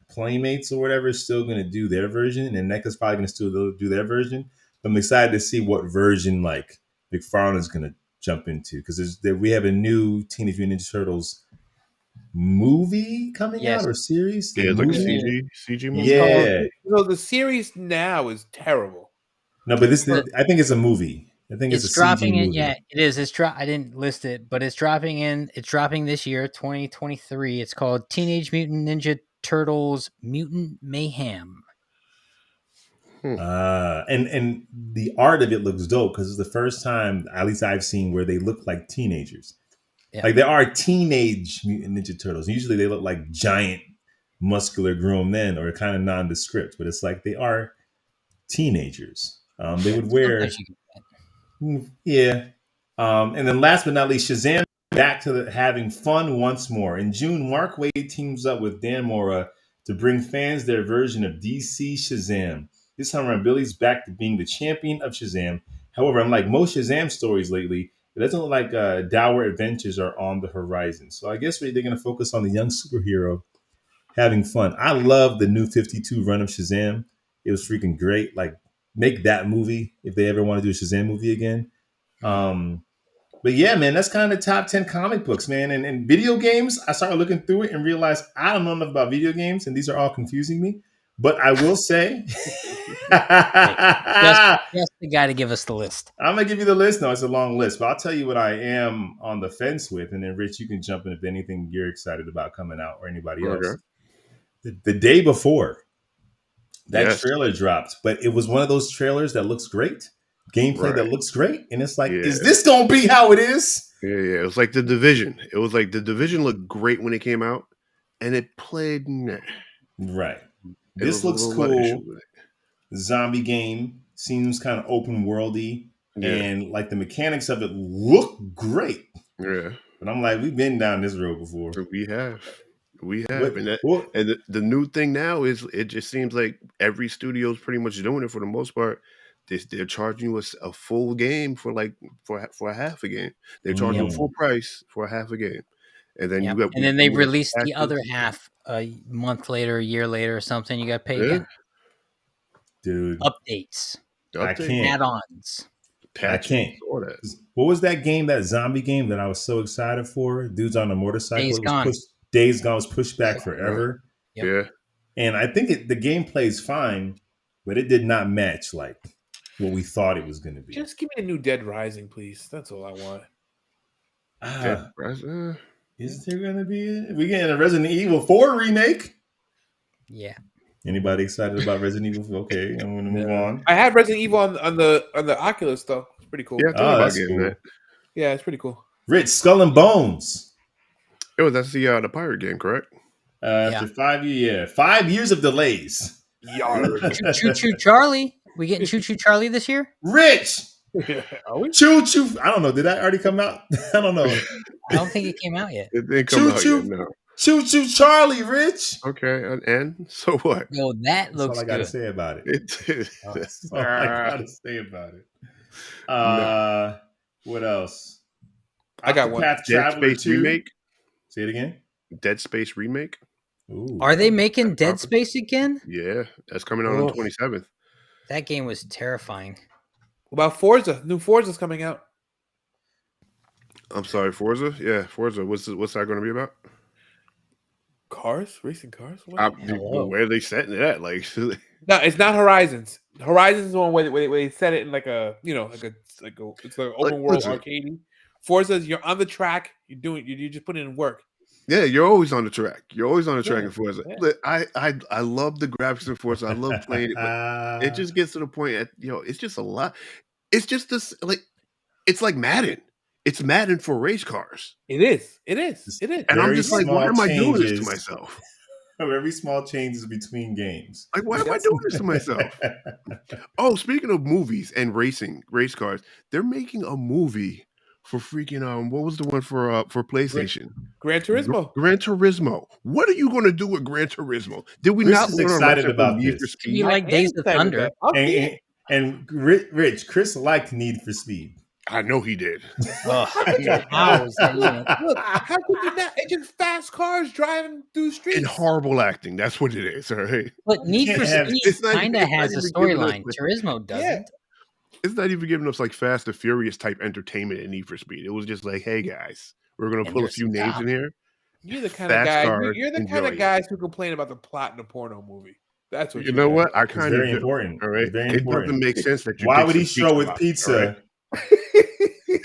Playmates or whatever is still going to do their version, and NECA's probably going to still do their version. But I'm excited to see what version like McFarlane's going to jump into, because we have a new Teenage Mutant Ninja Turtles movie coming Yes. out, or series. Yeah, it's like a movie? CG movie. Yeah. So the series now is terrible. No, but I think it's a movie. I think it's a dropping CG in. movie. Yeah, it is. I didn't list it, but it's dropping in. It's dropping this year, 2023. It's called Teenage Mutant Ninja Turtles: Mutant Mayhem. And the art of it looks dope, because it's the first time, at least I've seen, where they look like teenagers. Yeah. Like, there are teenage Mutant Ninja Turtles. Usually they look like giant, muscular grown men, or kind of nondescript, but it's like they are teenagers. They would wear, Sometimes you can- yeah. And then last but not least, Shazam back to having fun once more. In June, Mark Waid teams up with Dan Mora to bring fans their version of DC Shazam. This time around, Billy's back to being the champion of Shazam. However, unlike most Shazam stories lately, it doesn't look like dour adventures are on the horizon. So I guess they're going to focus on the young superhero having fun. I love the new 52 run of Shazam. It was freaking great. Like, make that movie if they ever want to do a Shazam movie again. But yeah, man, that's kind of the top 10 comic books, man. And video games, I started looking through it and realized I don't know enough about video games, and these are all confusing me. But I will say, just the guy to give us the list. I'm going to give you the list. No, it's a long list, but I'll tell you what I am on the fence with. And then, Rich, you can jump in if anything you're excited about coming out, or anybody else. The day before, that trailer dropped, but it was one of those trailers that looks great. Gameplay that looks great, and it's like, is this gonna be how it is? Yeah. It was like The Division. It was like The Division looked great when it came out, and it played right. This looks cool. Zombie game seems kind of open worldy, and like the mechanics of it look great. Yeah, but I'm like, we've been down this road before. We have. And the new thing now is, it just seems like every studio is pretty much doing it for the most part. They're charging you a full game for a half a game. They're charging you full price for a half a game, and then then they release the other half a month later, a year later, or something. You got to pay again. Dude, updates. I can't. Add-ons. I can't. What was that game? That zombie game that I was so excited for? Dudes on a motorcycle. Days Gone was pushed back forever. Yep. Yeah, and I think the gameplay is fine, but it did not match like what we thought it was going to be. Just give me a new Dead Rising, please. That's all I want. Dead Rising? Is there going to be? We getting a Resident Evil 4 remake? Yeah. Anybody excited about Resident Evil? Okay, I'm going to move on. I had Resident Evil on the Oculus though. It's pretty cool. Yeah, that's cool. Yeah, it's pretty cool. Rich, Skull and Bones. Oh, that's the pirate game, correct? After 5 years, 5 years of delays. Choo Choo Charlie. We getting Choo Choo Charlie this year? Rich. Choo Choo. I don't know. Did that already come out? I don't know. I don't think it came out yet. It didn't come out yet. No. Choo Choo Charlie, Rich. Okay, and so what? Yo, that looks all I gotta say about it. That's all I gotta say about it. What else? I got one. Dead Space remake. Say it again. Dead Space remake. Ooh, are they making Dead Space again? Yeah, that's coming out on the 27th. That game was terrifying. What about Forza? New Forza's coming out. I'm sorry, Forza? Yeah, Forza. What's that going to be about? Cars? Racing cars? Where are they setting it at? Like, no, it's not Horizons. Horizons is the one where they set it in like a it's like open world arcade. Forza's, you're on the track, you're just putting in work. Yeah, you're always on the track. You're always on the track in Forza. Yeah. I love the graphics in Forza. I love playing it, but it just gets to the point it's just a lot. It's just this like it's like Madden. It's Madden for race cars. It is. It is. It is. And I'm Very just like, why small am I doing this to changes. myself? Very small changes between games. Like, why am I doing this to myself? Oh, speaking of movies and racing, race cars, they're making a movie for freaking what was the one for PlayStation? Gran Turismo. Gran Turismo. What are you going to do with Gran Turismo? Did we Chris not is learn a excited lesson from about Need for this. You Speed? like Days of Thunder. And Rich, Chris liked Need for Speed. I know he did. Look, how could you not? It's just fast cars driving through streets. And horrible acting. That's what it is. All right. But Need for Speed it's not kind of even- has a it's not even storyline. giving us- Turismo doesn't. It's not even giving us like Fast and Furious type entertainment in Need for Speed. It was just like, hey guys, we're gonna pull a few names in here. You're the kind Fast of guy. cars, You're the kind enjoy of it. guys who complain about the plot in a porno movie. That's what You know what? I It's kind of very do. important. All right. It's very It important. doesn't make sense that you. Why dig would he some show with box, pizza? all right?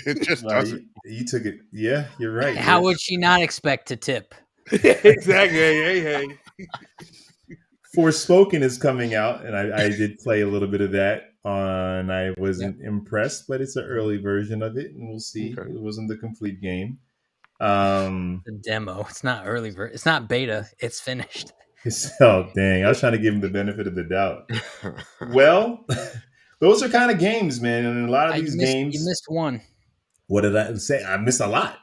It just Wow, doesn't. you took it. Yeah, you're right. How Rich. would she not expect to tip? Exactly. Hey. Forspoken is coming out, and I did play a little bit of that. I wasn't impressed, but it's an early version of it, and we'll see. Okay. It wasn't the complete game. The demo. It's not early. It's not beta. It's finished. Oh dang! I was trying to give him the benefit of the doubt. Well, those are kind of games, man, and a lot of these games. You missed one. What did I say? I missed a lot.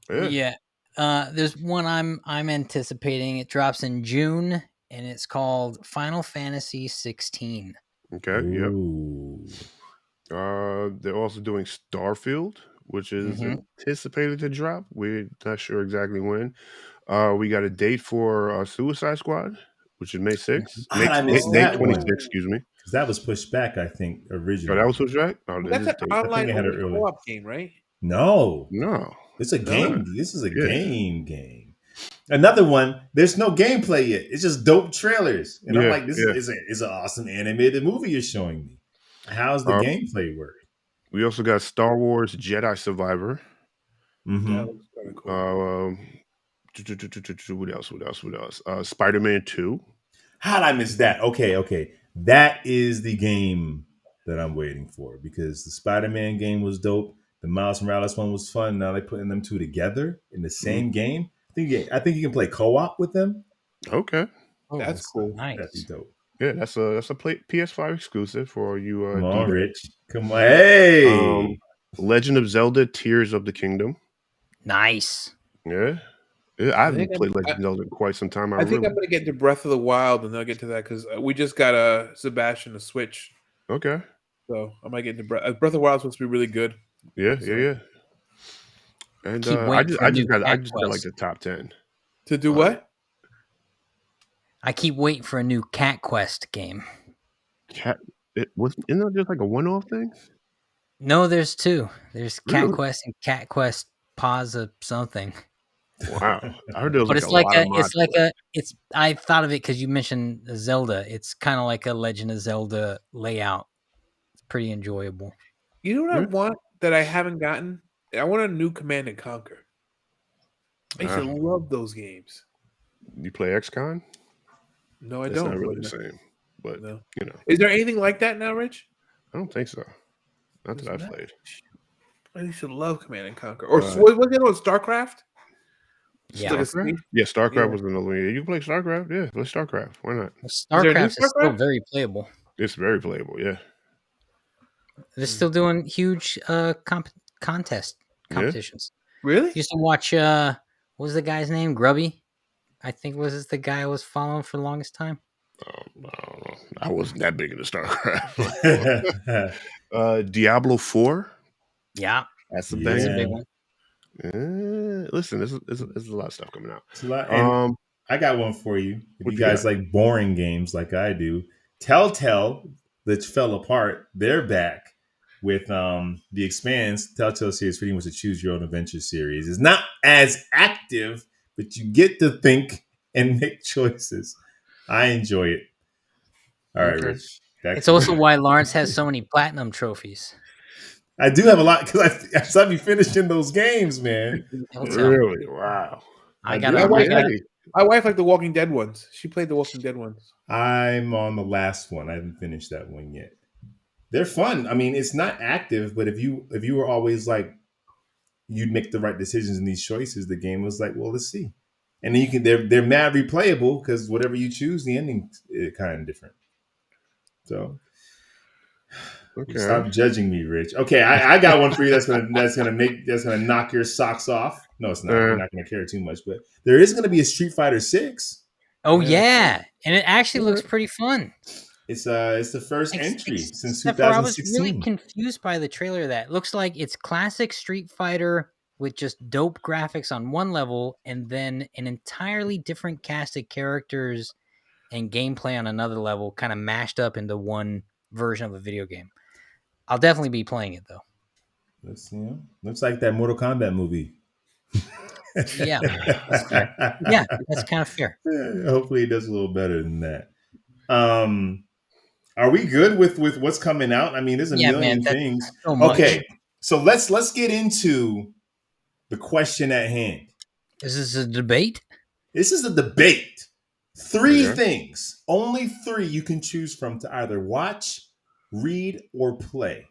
Yeah. There's one I'm anticipating. It drops in June, and it's called Final Fantasy 16. Okay. Yep. Ooh. They're also doing Starfield, which is anticipated to drop. We're not sure exactly when. We got a date for Suicide Squad, which is May 6th. How did I miss May that 26th, one? excuse me. Because that was pushed back, I think, Oh, originally. that was pushed back? Oh, That's this is an date. online they had it only early. co-op game, right? No, No. it's a game. This is a Yeah. game. Another one. There's no gameplay yet. It's just dope trailers, and I'm Yeah, like, this is an awesome animated movie you're showing me. How's the gameplay work? We also got Star Wars Jedi Survivor. Mm-hmm. That looks kind of cool. What else? Spider-Man 2. How did I miss that? Okay. That is the game that I'm waiting for because the Spider-Man game was dope. The Miles Morales one was fun. Now they're putting them two together in the same game. I think you can play co-op with them. Okay. Oh, That's cool. Nice. That'd be dope. Yeah, that's a PS5 exclusive for you. Come on, Rich. Come on. Hey. Legend of Zelda Tears of the Kingdom. Nice. Yeah. I haven't played Legend of Zelda in quite some time. I think I'm going to get into Breath of the Wild, and then I'll get to that because we just got Sebastian a Switch. Okay. So I might get into Breath of the Wild. Supposed to be really good. Yeah. And Keep I waiting just for a new got Cat like Quest. the top 10. To do what? I keep waiting for a new Cat Quest game. Isn't that just like a one-off thing? No, there's two. There's Cat Really? Quest and Cat Quest Pause something. Wow. I heard there was But I thought of it because you mentioned Zelda. It's kind of like a Legend of Zelda layout. It's pretty enjoyable. You know what I want that I haven't gotten? I want a new Command and Conquer. I used to love those games. You play XCOM? No, I It's don't. not really the same, but No. you know, Is there anything like that now, Rich? I don't think so. Not that I've Isn't played. I used to love Command and Conquer. Or Right. what was the other one? StarCraft? Yeah. Like a StarCraft? space- Yeah, StarCraft Yeah. was another one. Yeah, you can play StarCraft. Yeah, play StarCraft. Why not? there a new StarCraft is still StarCraft? very playable. It's very playable. Yeah. They're still doing huge competitions. Really? Used to watch what was the guy's name? Grubby, I think was the guy I was following for the longest time. I don't know. I wasn't that big into StarCraft. Diablo 4. Yeah, That's the that's a thing. big one. Listen, there's a lot of stuff coming out. It's a lot. And I got one for you. If What you you guys got? like boring games like I do, Telltale, that fell apart, they're back with the Expanse. Telltale series pretty much a choose your own adventure series. It's not as active, but you get to think and make choices. I enjoy it. All right, Okay. Rich. It's also why Lawrence has so many platinum trophies. I do have a lot because I be finishing those games, man. Telltale. Really? Wow. I do got have I a- got hey, My wife liked the Walking Dead ones. She played the Walking Dead ones. I'm on the last one. I haven't finished that one yet. They're fun. I mean, it's not active, but if you were always like you'd make the right decisions in these choices, the game was like, well, let's see. And then you can they're mad replayable because whatever you choose, the ending is kind of different. So Okay. stop judging me, Rich. Okay, I got one for you that's gonna knock your socks off. No, it's not. You're not gonna care too much, but there is gonna be a Street Fighter 6. Oh yeah, and it actually looks pretty fun. It's the first entry since 2016. I was really confused by the trailer of that. It looks like it's classic Street Fighter with just dope graphics on one level and then an entirely different cast of characters and gameplay on another level, kind of mashed up into one version of a video game. I'll definitely be playing it though. Looks like that Mortal Kombat movie. Yeah, that's fair. Yeah, that's kind of fair. Hopefully it does a little better than that. Are we good with what's coming out? I mean, there's a million things. Okay, so let's get into the question at hand. Is this a debate? This is a debate. 3 things, only 3 you can choose from to either watch, read, or play.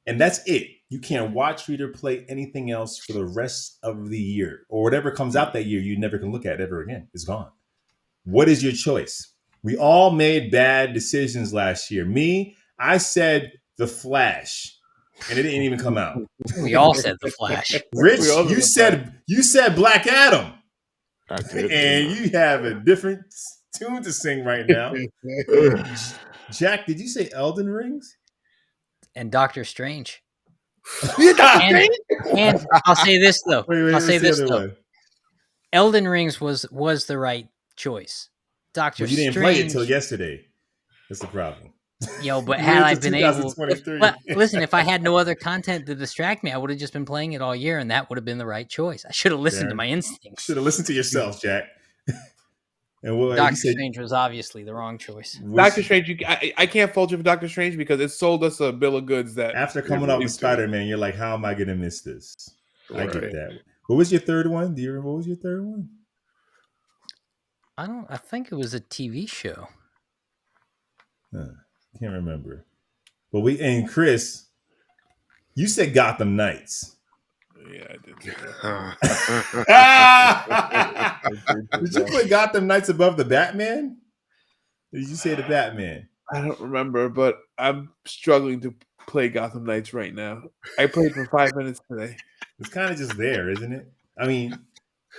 And that's it. You can't watch, read, or play anything else for the rest of the year. Or whatever comes out that year, you never can look at ever again. It's gone. What is your choice? We all made bad decisions last year. Me, I said The Flash, and it didn't even come out. We all said The Flash. Rich, you said Black Adam. And you have a different tune to sing right now. Jack, did you say Elden Rings? And Doctor Strange. and I'll say this though. I'll say this though. Elden Rings was the right choice. Doctor Strange. You didn't play it till yesterday. That's the problem. Yo, but had I been able, listen, if I had no other content to distract me, I would have just been playing it all year, and that would have been the right choice. I should have listened to my instincts. Should have listened to yourself, Jack. And Doctor Strange was obviously the wrong choice. Doctor Strange, I can't fault you for Doctor Strange because it sold us a bill of goods that after coming up with Spider-Man, you're like, how am I going to miss this? Right. I get that. What was your third one? Do you remember what was your third one? I think it was a TV show. Can't remember. But and Chris, you said Gotham Knights. Yeah, I did. Did you put Gotham Knights above the Batman? Or did you say the Batman? I don't remember, but I'm struggling to play Gotham Knights right now. I played for 5 minutes today. It's kind of just there, isn't it? I mean,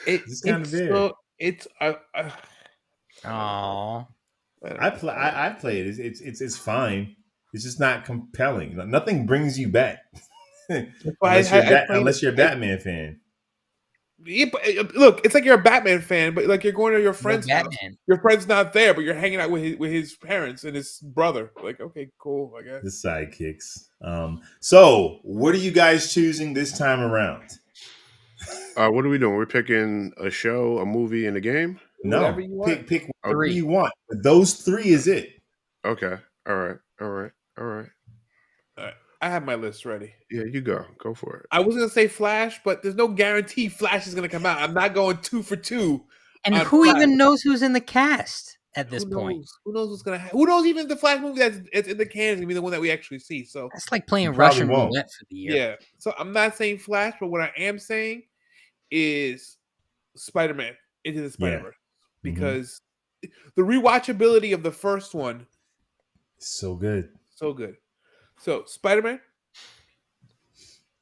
it's kind of there. So, it's I play it. It's fine. It's just not compelling. Nothing brings you back unless you're a Batman fan. Yeah, but look, it's like you're a Batman fan, but like you're going to your friend's house. Your friend's not there, but you're hanging out with his parents and his brother. Like, okay, cool, I guess. The sidekicks. So, what are you guys choosing this time around? What are we doing? We're picking a show, a movie, and a game? No, pick whatever you want. But those 3 is it. Okay. All right. I have my list ready. Yeah, you go. Go for it. I was going to say Flash, but there's no guarantee Flash is going to come out. I'm not going 2 for 2. And who even knows who's in the cast at this point? Who knows what's going to happen? Who knows even if the Flash movie that's in the can is going to be the one that we actually see? So that's like playing Russian roulette for the year. Yeah. So I'm not saying Flash, but what I am saying is Spider-Man Into the Spider-Verse. Because the rewatchability of the first one so good. So Spider-Man,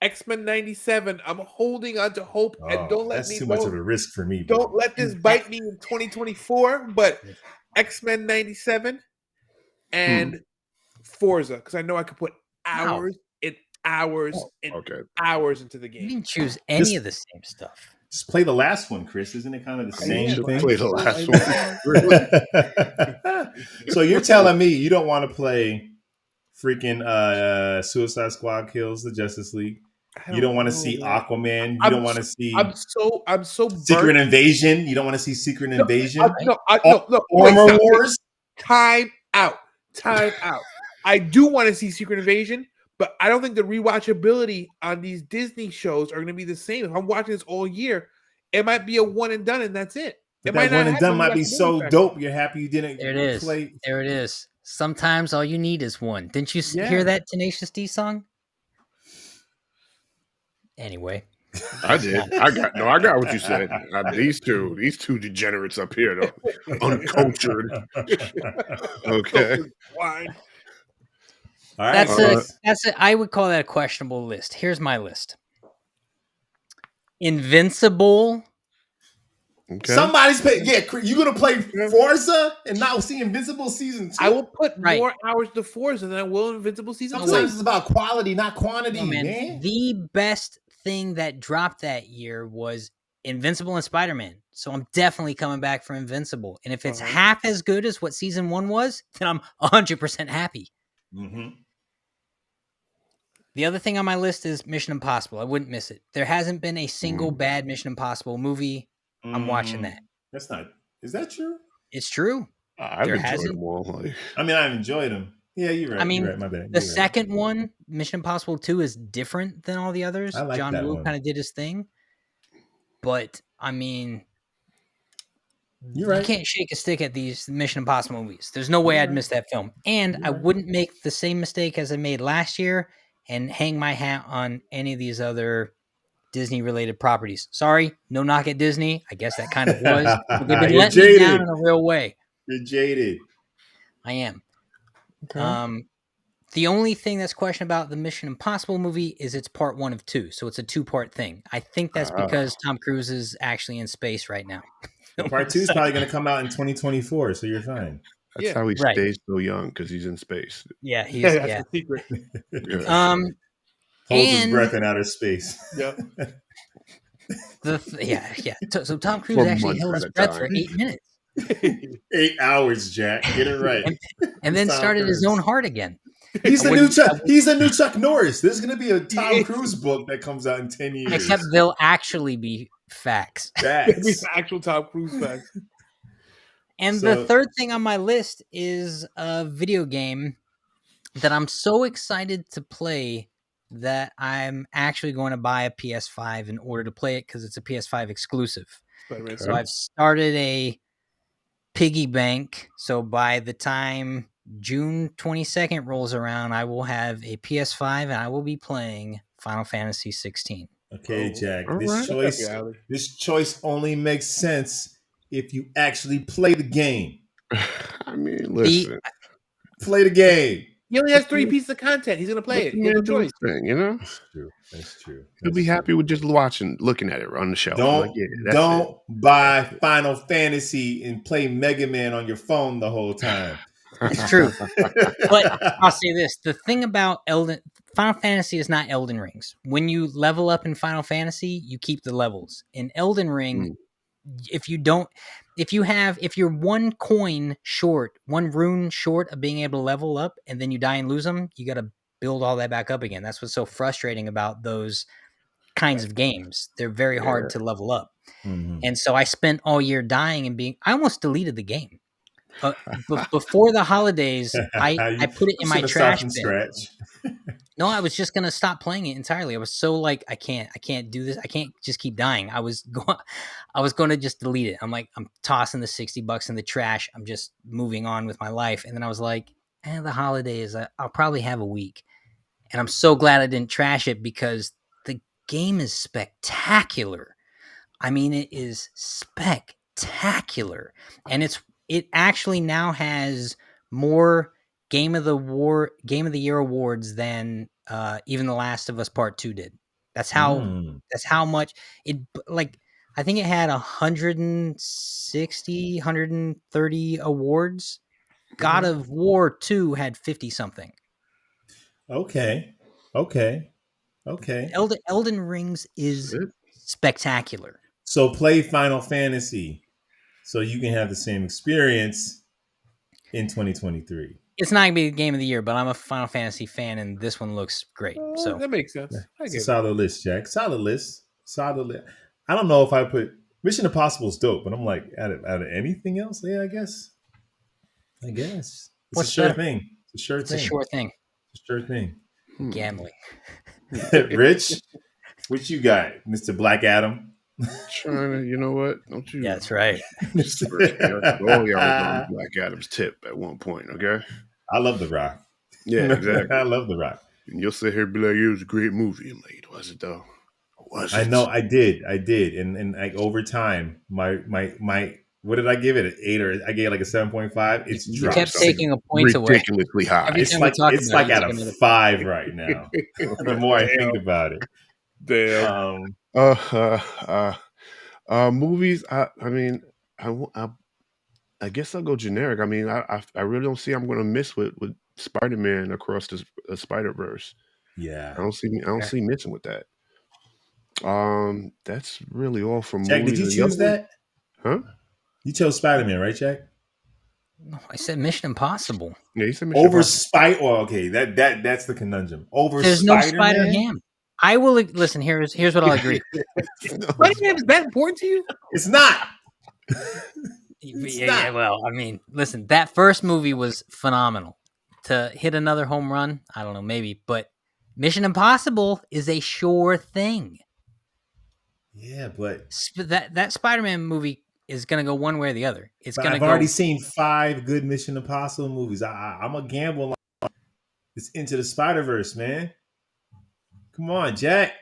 X-Men 97. I'm holding on to hope, and don't let that's too much of a risk for me. Don't let this bite me in 2024. But X-Men 97 and Forza, because I know I could put hours and hours hours into the game. You didn't choose any of the same stuff. Just play the last one, Chris. Isn't it kind of the same thing? Play the last one. So you're telling me you don't want to play freaking Suicide Squad kills the Justice League? You don't want to see Aquaman? You don't want to see? I'm so Secret Invasion. You don't want to see Secret Invasion? No. Armor Wars. Time out. I do want to see Secret Invasion. But I don't think the rewatchability on these Disney shows are going to be the same. If I'm watching this all year, it might be a one and done, and that's it. That one and done might be so dope. You're happy you didn't play. There it is. Sometimes all you need is one. Didn't you Yeah. hear that Tenacious D song? Anyway. I did. I got what you said. These two degenerates up here, though, uncultured. Okay. Wine. All right. That's it. I would call that a questionable list. Here's my list. Invincible. Okay. Somebody's paying. Yeah, you gonna play Forza and not see Invincible season 2? I will put more hours to Forza than I will Invincible season 2. Sometimes it's about quality, not quantity, man. The best thing that dropped that year was Invincible and Spider-Man. So I'm definitely coming back for Invincible. And if it's half as good as what season 1 was, then I'm 100% happy. Mm-hmm. The other thing on my list is Mission Impossible. I wouldn't miss it. There hasn't been a single bad Mission Impossible movie. I'm watching that. That's not. Is that true? It's true. I've enjoyed them all. I mean, I've enjoyed them. Yeah, you're right. I mean, you're right. My bad. The second one, Mission Impossible 2, is different than all the others. I like John that Woo one. kind of did his thing. But, I mean, you're right. You can't shake a stick at these Mission Impossible movies. There's no way I'd miss that film. And I wouldn't make the same mistake as I made last year and hang my hat on any of these other Disney-related properties. Sorry, no knock at Disney. I guess that kind of was. They've been letting me down in a real way. You're jaded. I am. Okay. The only thing that's questioned about the Mission Impossible movie is it's part 1 of 2, so it's a 2-part thing. I think that's because Tom Cruise is actually in space right now. Part 2 is probably going to come out in 2024, so you're fine. That's how he stays so young, because he's in spape. Yeah, he's that's the secret. Holds his breath in outer space. Yeah. So Tom Cruise actually held his breath for 8 minutes. 8 hours, Jack. Get it right. And then started his own heart again. He's the new Chuck Norris. There's going to be a Tom Cruise book that comes out in 10 years. Except they'll actually be facts. Facts. Actual Tom Cruise facts. And the third thing on my list is a video game that I'm so excited to play that I'm actually going to buy a PS5 in order to play it because it's a PS5 exclusive. Okay. So I've started a piggy bank. So by the time June 22nd rolls around, I will have a PS5 and I will be playing Final Fantasy 16. Okay, Jack. This choice only makes sense if you actually play the game. I mean, listen. Play the game. He only has 3 pieces of content. He's gonna play it. He has no choice. That's true. He'll be happy with just looking at it on the shelf. Don't buy Final Fantasy and play Mega Man on your phone the whole time. It's true. But I'll say this. The thing about Final Fantasy is not Elden Rings. When you level up in Final Fantasy, you keep the levels. In Elden Ring, if you're 1 coin short, 1 rune short of being able to level up, and then you die and lose them, you got to build all that back up again. That's what's so frustrating about those kinds of games. They're very hard to level up. Mm-hmm. And so I spent all year dying and I almost deleted the game. Before the holidays, I put it in my trash bin. No, I was just gonna stop playing it entirely. I was so like, I can't do this. I can't just keep dying. I was going to just delete it. I'm like, I'm tossing the $60 in the trash. I'm just moving on with my life. And then I was like, the holidays, I'll probably have a week. And I'm so glad I didn't trash it because the game is spectacular. I mean, it is spectacular, and it actually now has more Game of the Year awards than even The Last of Us Part 2 did. That's how much it, like, I think it had 160, 130 awards. God of War 2 had 50 something. Okay. Elden Rings is spectacular. So play Final Fantasy so you can have the same experience in 2023. It's not going to be the game of the year, but I'm a Final Fantasy fan, and this one looks great. So that makes sense. It's a solid list, Jack. Solid list. I don't know if I put Mission Impossible is dope, but I'm like, out of anything else, yeah, I guess. It's a sure thing. It's a sure thing. Gambling. Rich, what you got, Mr. Black Adam? Trying to, you know what? Don't you? Yeah, that's right. All y'all was on Black Adam's tip at one point, okay? I love The Rock. Yeah, exactly. I love The Rock. And you'll sit here and be like, it was a great movie. I'm like, was it though? Was it? I know, I did, and like over time, my what did I give it? An 8 or I gave it like a 7.5. It's You dropped kept taking a point away. ridiculously high. Every It's time like we talk it's about like it, at you a take 5 right now. The more I think about it, Damn. Movies. I mean, I guess I'll go generic. I mean, I really don't see I'm going to miss with Spider-Man across the Spider-Verse. yeah. I don't see missing with that. That's really all from Jack, movies. did you The choose other one- that? Huh? You chose Spider-Man, right, Jack? No, I said Mission Impossible. Yeah, you said Mission Over Impossible. Spider. Oh, okay, that's the conundrum. Over There's no Spider-Man. Spider-Ham. I will listen. Here's what I'll agree. Spider-Man is that important to you? It's not. Yeah, well, I mean, listen, that first movie was phenomenal. To hit another home run, I don't know, maybe, but Mission Impossible is a sure thing. Yeah, but That Spider-Man movie is gonna go one way or the other. It's but gonna I've go. already seen 5 good Mission Impossible movies. I'm a gamble. It's Into the Spider-Verse, man. Come on, Jack.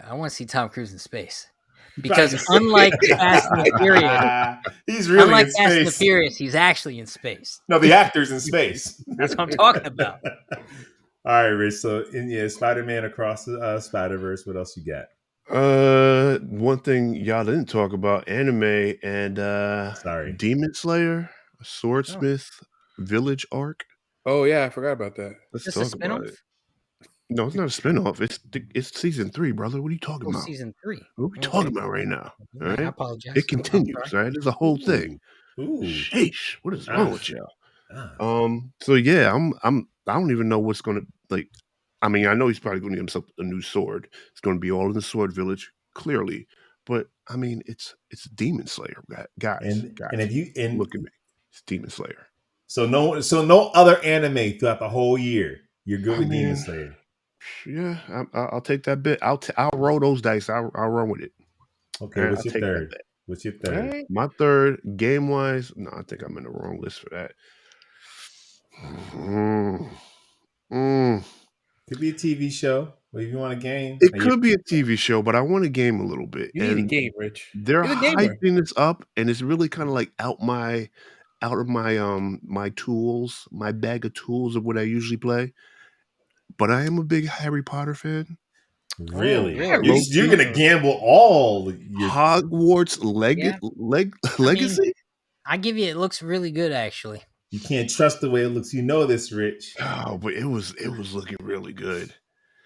I want to see Tom Cruise in space because unlike Fast and the Furious, he's really unlike in Fast and the space. Furious, he's actually in space. No, the actor's in space. That's what I'm talking about. All right, Rich. So, Spider-Man Across the Spider-Verse. What else you got? One thing y'all didn't talk about: anime and Sorry, Demon Slayer, Swordsmith, Village Arc. Oh yeah, I forgot about that. Let's Just a talk about spinoff? it. No, it's not a spinoff. It's season 3, brother. What are you talking Oh, about? season 3. What are we talking about right now? All I right, apologize. it continues. All right, there's a whole thing. Ooh. Sheesh, what is wrong with y'all? Ah. So yeah, I don't even know what's gonna like. I mean, I know he's probably going to get himself a new sword. It's going to be all in the Sword Village, clearly. But I mean, it's Demon Slayer, guys. And if you look at me, it's Demon Slayer. So no other anime throughout the whole year. You're good with Demon Slayer. Yeah, I'll take that bit. I'll roll those dice. I'll run with it. Okay, what's your third? What's your third? Right. My third, game wise, no, I think I'm in the wrong list for that. Could be a TV show. Or if you want a game, it could be a TV show, but I want to game a little bit. You need a game, Rich. They're hyping this up, and it's really kind of like out of my my tools, my bag of tools of what I usually play. But I am a big Harry Potter fan. Really? You're gonna gamble all your Hogwarts Legacy? I give you, it looks really good actually. You can't trust the way it looks. You know this, Rich. Oh, but it was looking really good.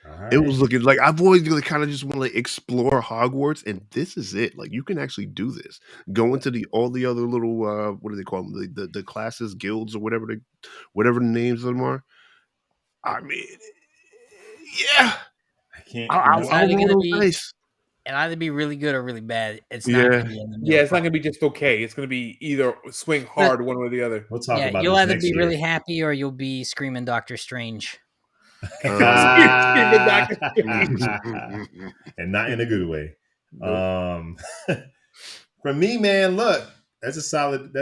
Right. It was looking like I've always really kind of just want to explore Hogwarts, and this is it. Like you can actually do this. Go into all the other little what do they call them? The classes, guilds, or whatever the names of them are. I mean, yeah. I can't. It'll either be really good or really bad. It's not gonna be in the middle. It's not gonna be just okay. It's gonna be either swing hard one way or the other. We'll talk about. You'll this either next be year. really happy or you'll be screaming Doctor Strange. And not in a good way. For me, man, look, that's a solid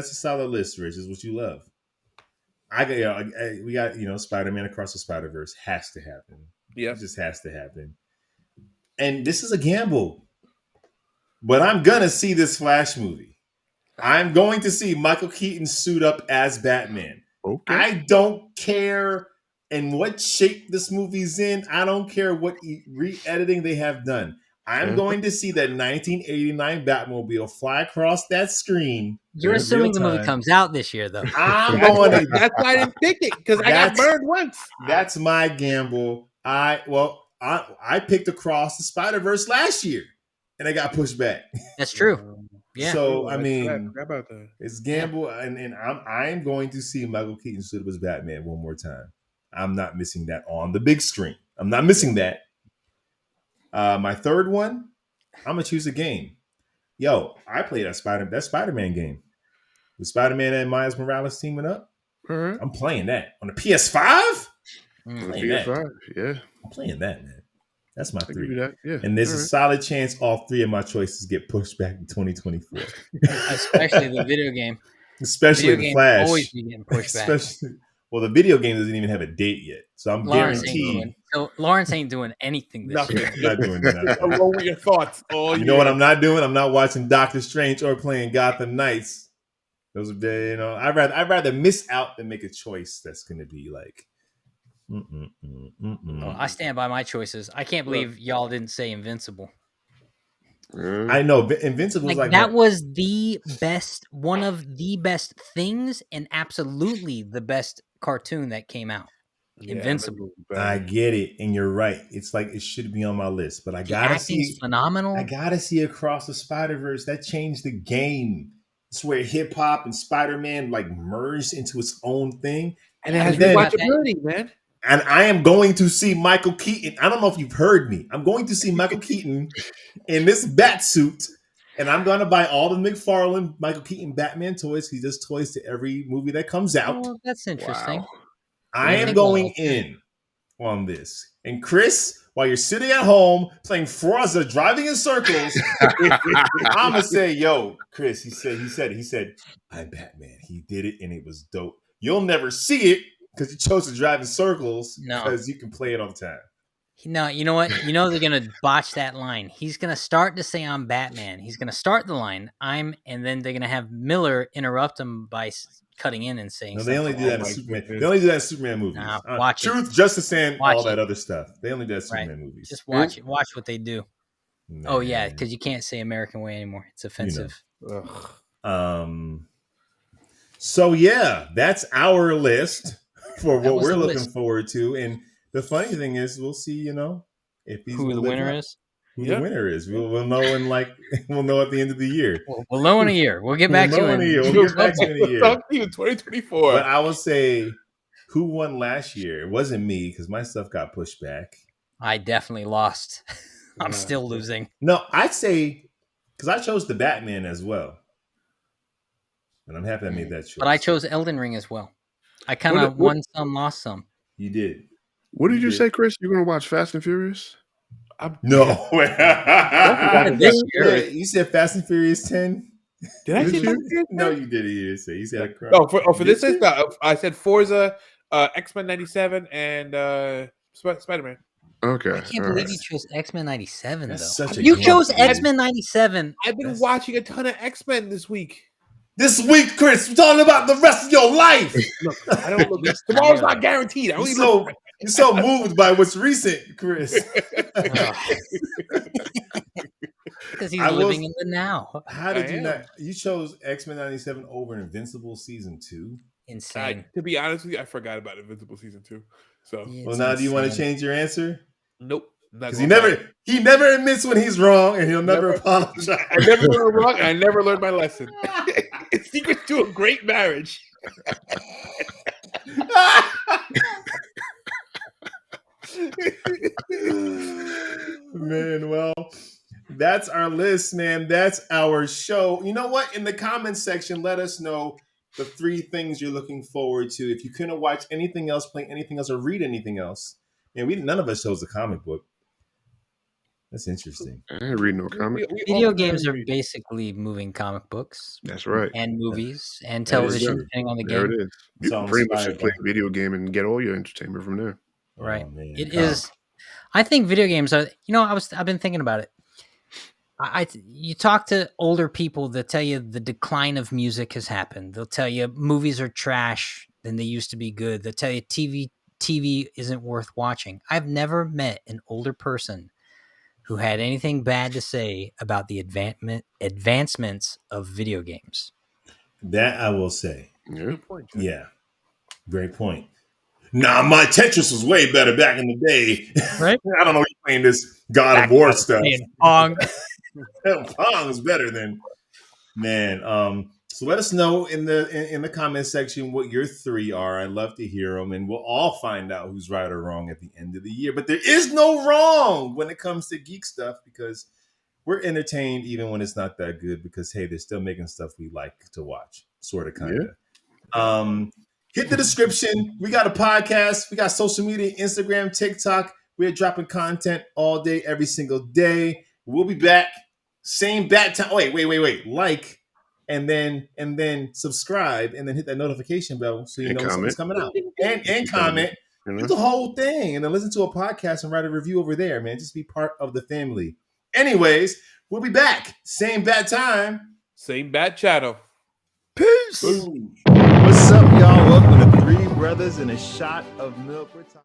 list, Rich. Is what you love. We got Spider-Man Across the Spider-Verse has to happen. Yeah, it just has to happen. And this is a gamble, but I'm gonna see this Flash movie. I'm going to see Michael Keaton suit up as Batman. Okay. I don't care in what shape this movie's in. I don't care what re-editing they have done. I'm going to see that 1989 Batmobile fly across that screen. You're assuming the movie comes out this year, though. I'm going to. That's why I didn't pick it, because I got burned once. That's my gamble. I picked Across the Spider-Verse last year, and I got pushed back. That's true. Yeah. So I mean, I forgot about that. It's gamble, and I'm going to see Michael Keaton suit up as Batman one more time. I'm not missing that on the big screen. I'm not missing that. My third one, I'm gonna choose a game. Yo, I played that Spider-Man game with Spider-Man and Miles Morales teaming up. Right. I'm playing that on the PS5. PS5, yeah. I'm playing that, man. That's my three. Yeah. And there's a solid chance all three of my choices get pushed back to 2024. Especially the video game. Especially the Flash. Always be getting pushed back. Well, the video game doesn't even have a date yet, so I'm guaranteed. Lawrence ain't doing anything this year. I'm not doing that. Alone with your thoughts. You know what I'm not doing? I'm not watching Doctor Strange or playing Gotham Knights. Those are, you know, I'd rather miss out than make a choice that's going to be like. Well, I stand by my choices. I can't believe y'all didn't say Invincible. I know Invincible was like that was the best, one of the best things, and absolutely the best cartoon that came out. Invincible. I get it, and you're right. It's like it should be on my list, but I gotta see. Phenomenal. I gotta see Across the Spider-Verse. That changed the game. It's where hip hop and Spider-Man like merged into its own thing, and it has rewatchability, man. And I am going to see Michael Keaton. I don't know if you've heard me. I'm going to see Michael Keaton in this bat suit, and I'm going to buy all the McFarlane Michael Keaton Batman toys. He does toys to every movie that comes out. Oh, that's interesting. Wow. I am going in on this. And Chris, while you're sitting at home playing Forza, driving in circles, I'm going to say, yo, Chris, he said, I'm Batman. He did it, and it was dope. You'll never see it, because you chose to drive in circles because you can play it all the time. No, you know what? You know they're going to botch that line. He's going to start to say I'm Batman. He's going to start the line, and then they're going to have Miller interrupt him by cutting in and saying they only do that in Superman. They only do that in Superman movies. Watch Truth, Justice, and all that other stuff. They only do that in Superman movies. Just watch it. Watch what they do. Man. Oh, yeah, because you can't say American way anymore. It's offensive. You know. So, yeah, that's our list for what we're looking forward to. And the funny thing is, we'll see, you know, if who the winner is. Who the winner is. We'll know we'll know at the end of the year. We'll know in a year. We'll get back to you in a year. We'll get back to you in a year. Talk to you in 2024. But I will say, who won last year? It wasn't me because my stuff got pushed back. I definitely lost. I'm still losing. No, I'd say because I chose the Batman as well. And I'm happy I made that choice. But I chose Elden Ring as well. I kind of won some, lost some. You did. What did you say, Chris? You're going to watch Fast and Furious? No. This year. You said Fast and Furious 10? Did I say Fast and Furious 10? No, you didn't. You said you said for this, I said Forza, X-Men 97, and Spider-Man. Okay. I can't believe you chose X-Men 97, though. You chose X-Men 97. I've been watching a ton of X-Men this week. This week, Chris, we're talking about the rest of your life. Look, I don't look. Tomorrow's not guaranteed. You're so moved by what's recent, Chris. Because he's living in the now. How did you not? You chose X-Men 97 over Invincible Season 2? Insane. To be honest with you, I forgot about Invincible Season 2. So, well, now do you want to change your answer? Nope. Because he never admits when he's wrong, and he'll never apologize. I never went wrong, and I never learned my lesson. It's secret to a great marriage. Man, well, that's our list, man. That's our show. You know what? In the comments section, let us know the 3 things you're looking forward to. If you couldn't watch anything else, play anything else, or read anything else, and none of us chose a comic book. That's interesting. I didn't read no comic. Video games are basically moving comic books. That's right. And movies and television, depending on the game. There it is. You can pretty much just play a video game and get all your entertainment from there. Right. It is. I think video games are, I've been thinking about it. You talk to older people that tell you the decline of music has happened. They'll tell you movies are trash than they used to be good. They'll tell you TV isn't worth watching. I've never met an older person who had anything bad to say about the advancements of video games. That I will say. Yeah. Great point. Nah, my Tetris was way better back in the day. Right? I don't know, you're playing this God of War stuff. Pong. Pong is better than, man. So let us know in the comment section what your 3 are. I'd love to hear them, and we'll all find out who's right or wrong at the end of the year. But there is no wrong when it comes to geek stuff, because we're entertained even when it's not that good, because, hey, they're still making stuff we like to watch, sort of, kind of. Yeah. Hit the description. We got a podcast. We got social media, Instagram, TikTok. We're dropping content all day, every single day. We'll be back. Same bat time. Wait. Like and then subscribe, and then hit that notification bell so you And know when something's coming out. And comment. Do the whole thing, and then listen to a podcast and write a review over there, man. Just be part of the family. Anyways, we'll be back. Same bad time. Same bad channel. Peace. What's up, y'all? Welcome to Three Brothers and a Shot of Milk. We're talking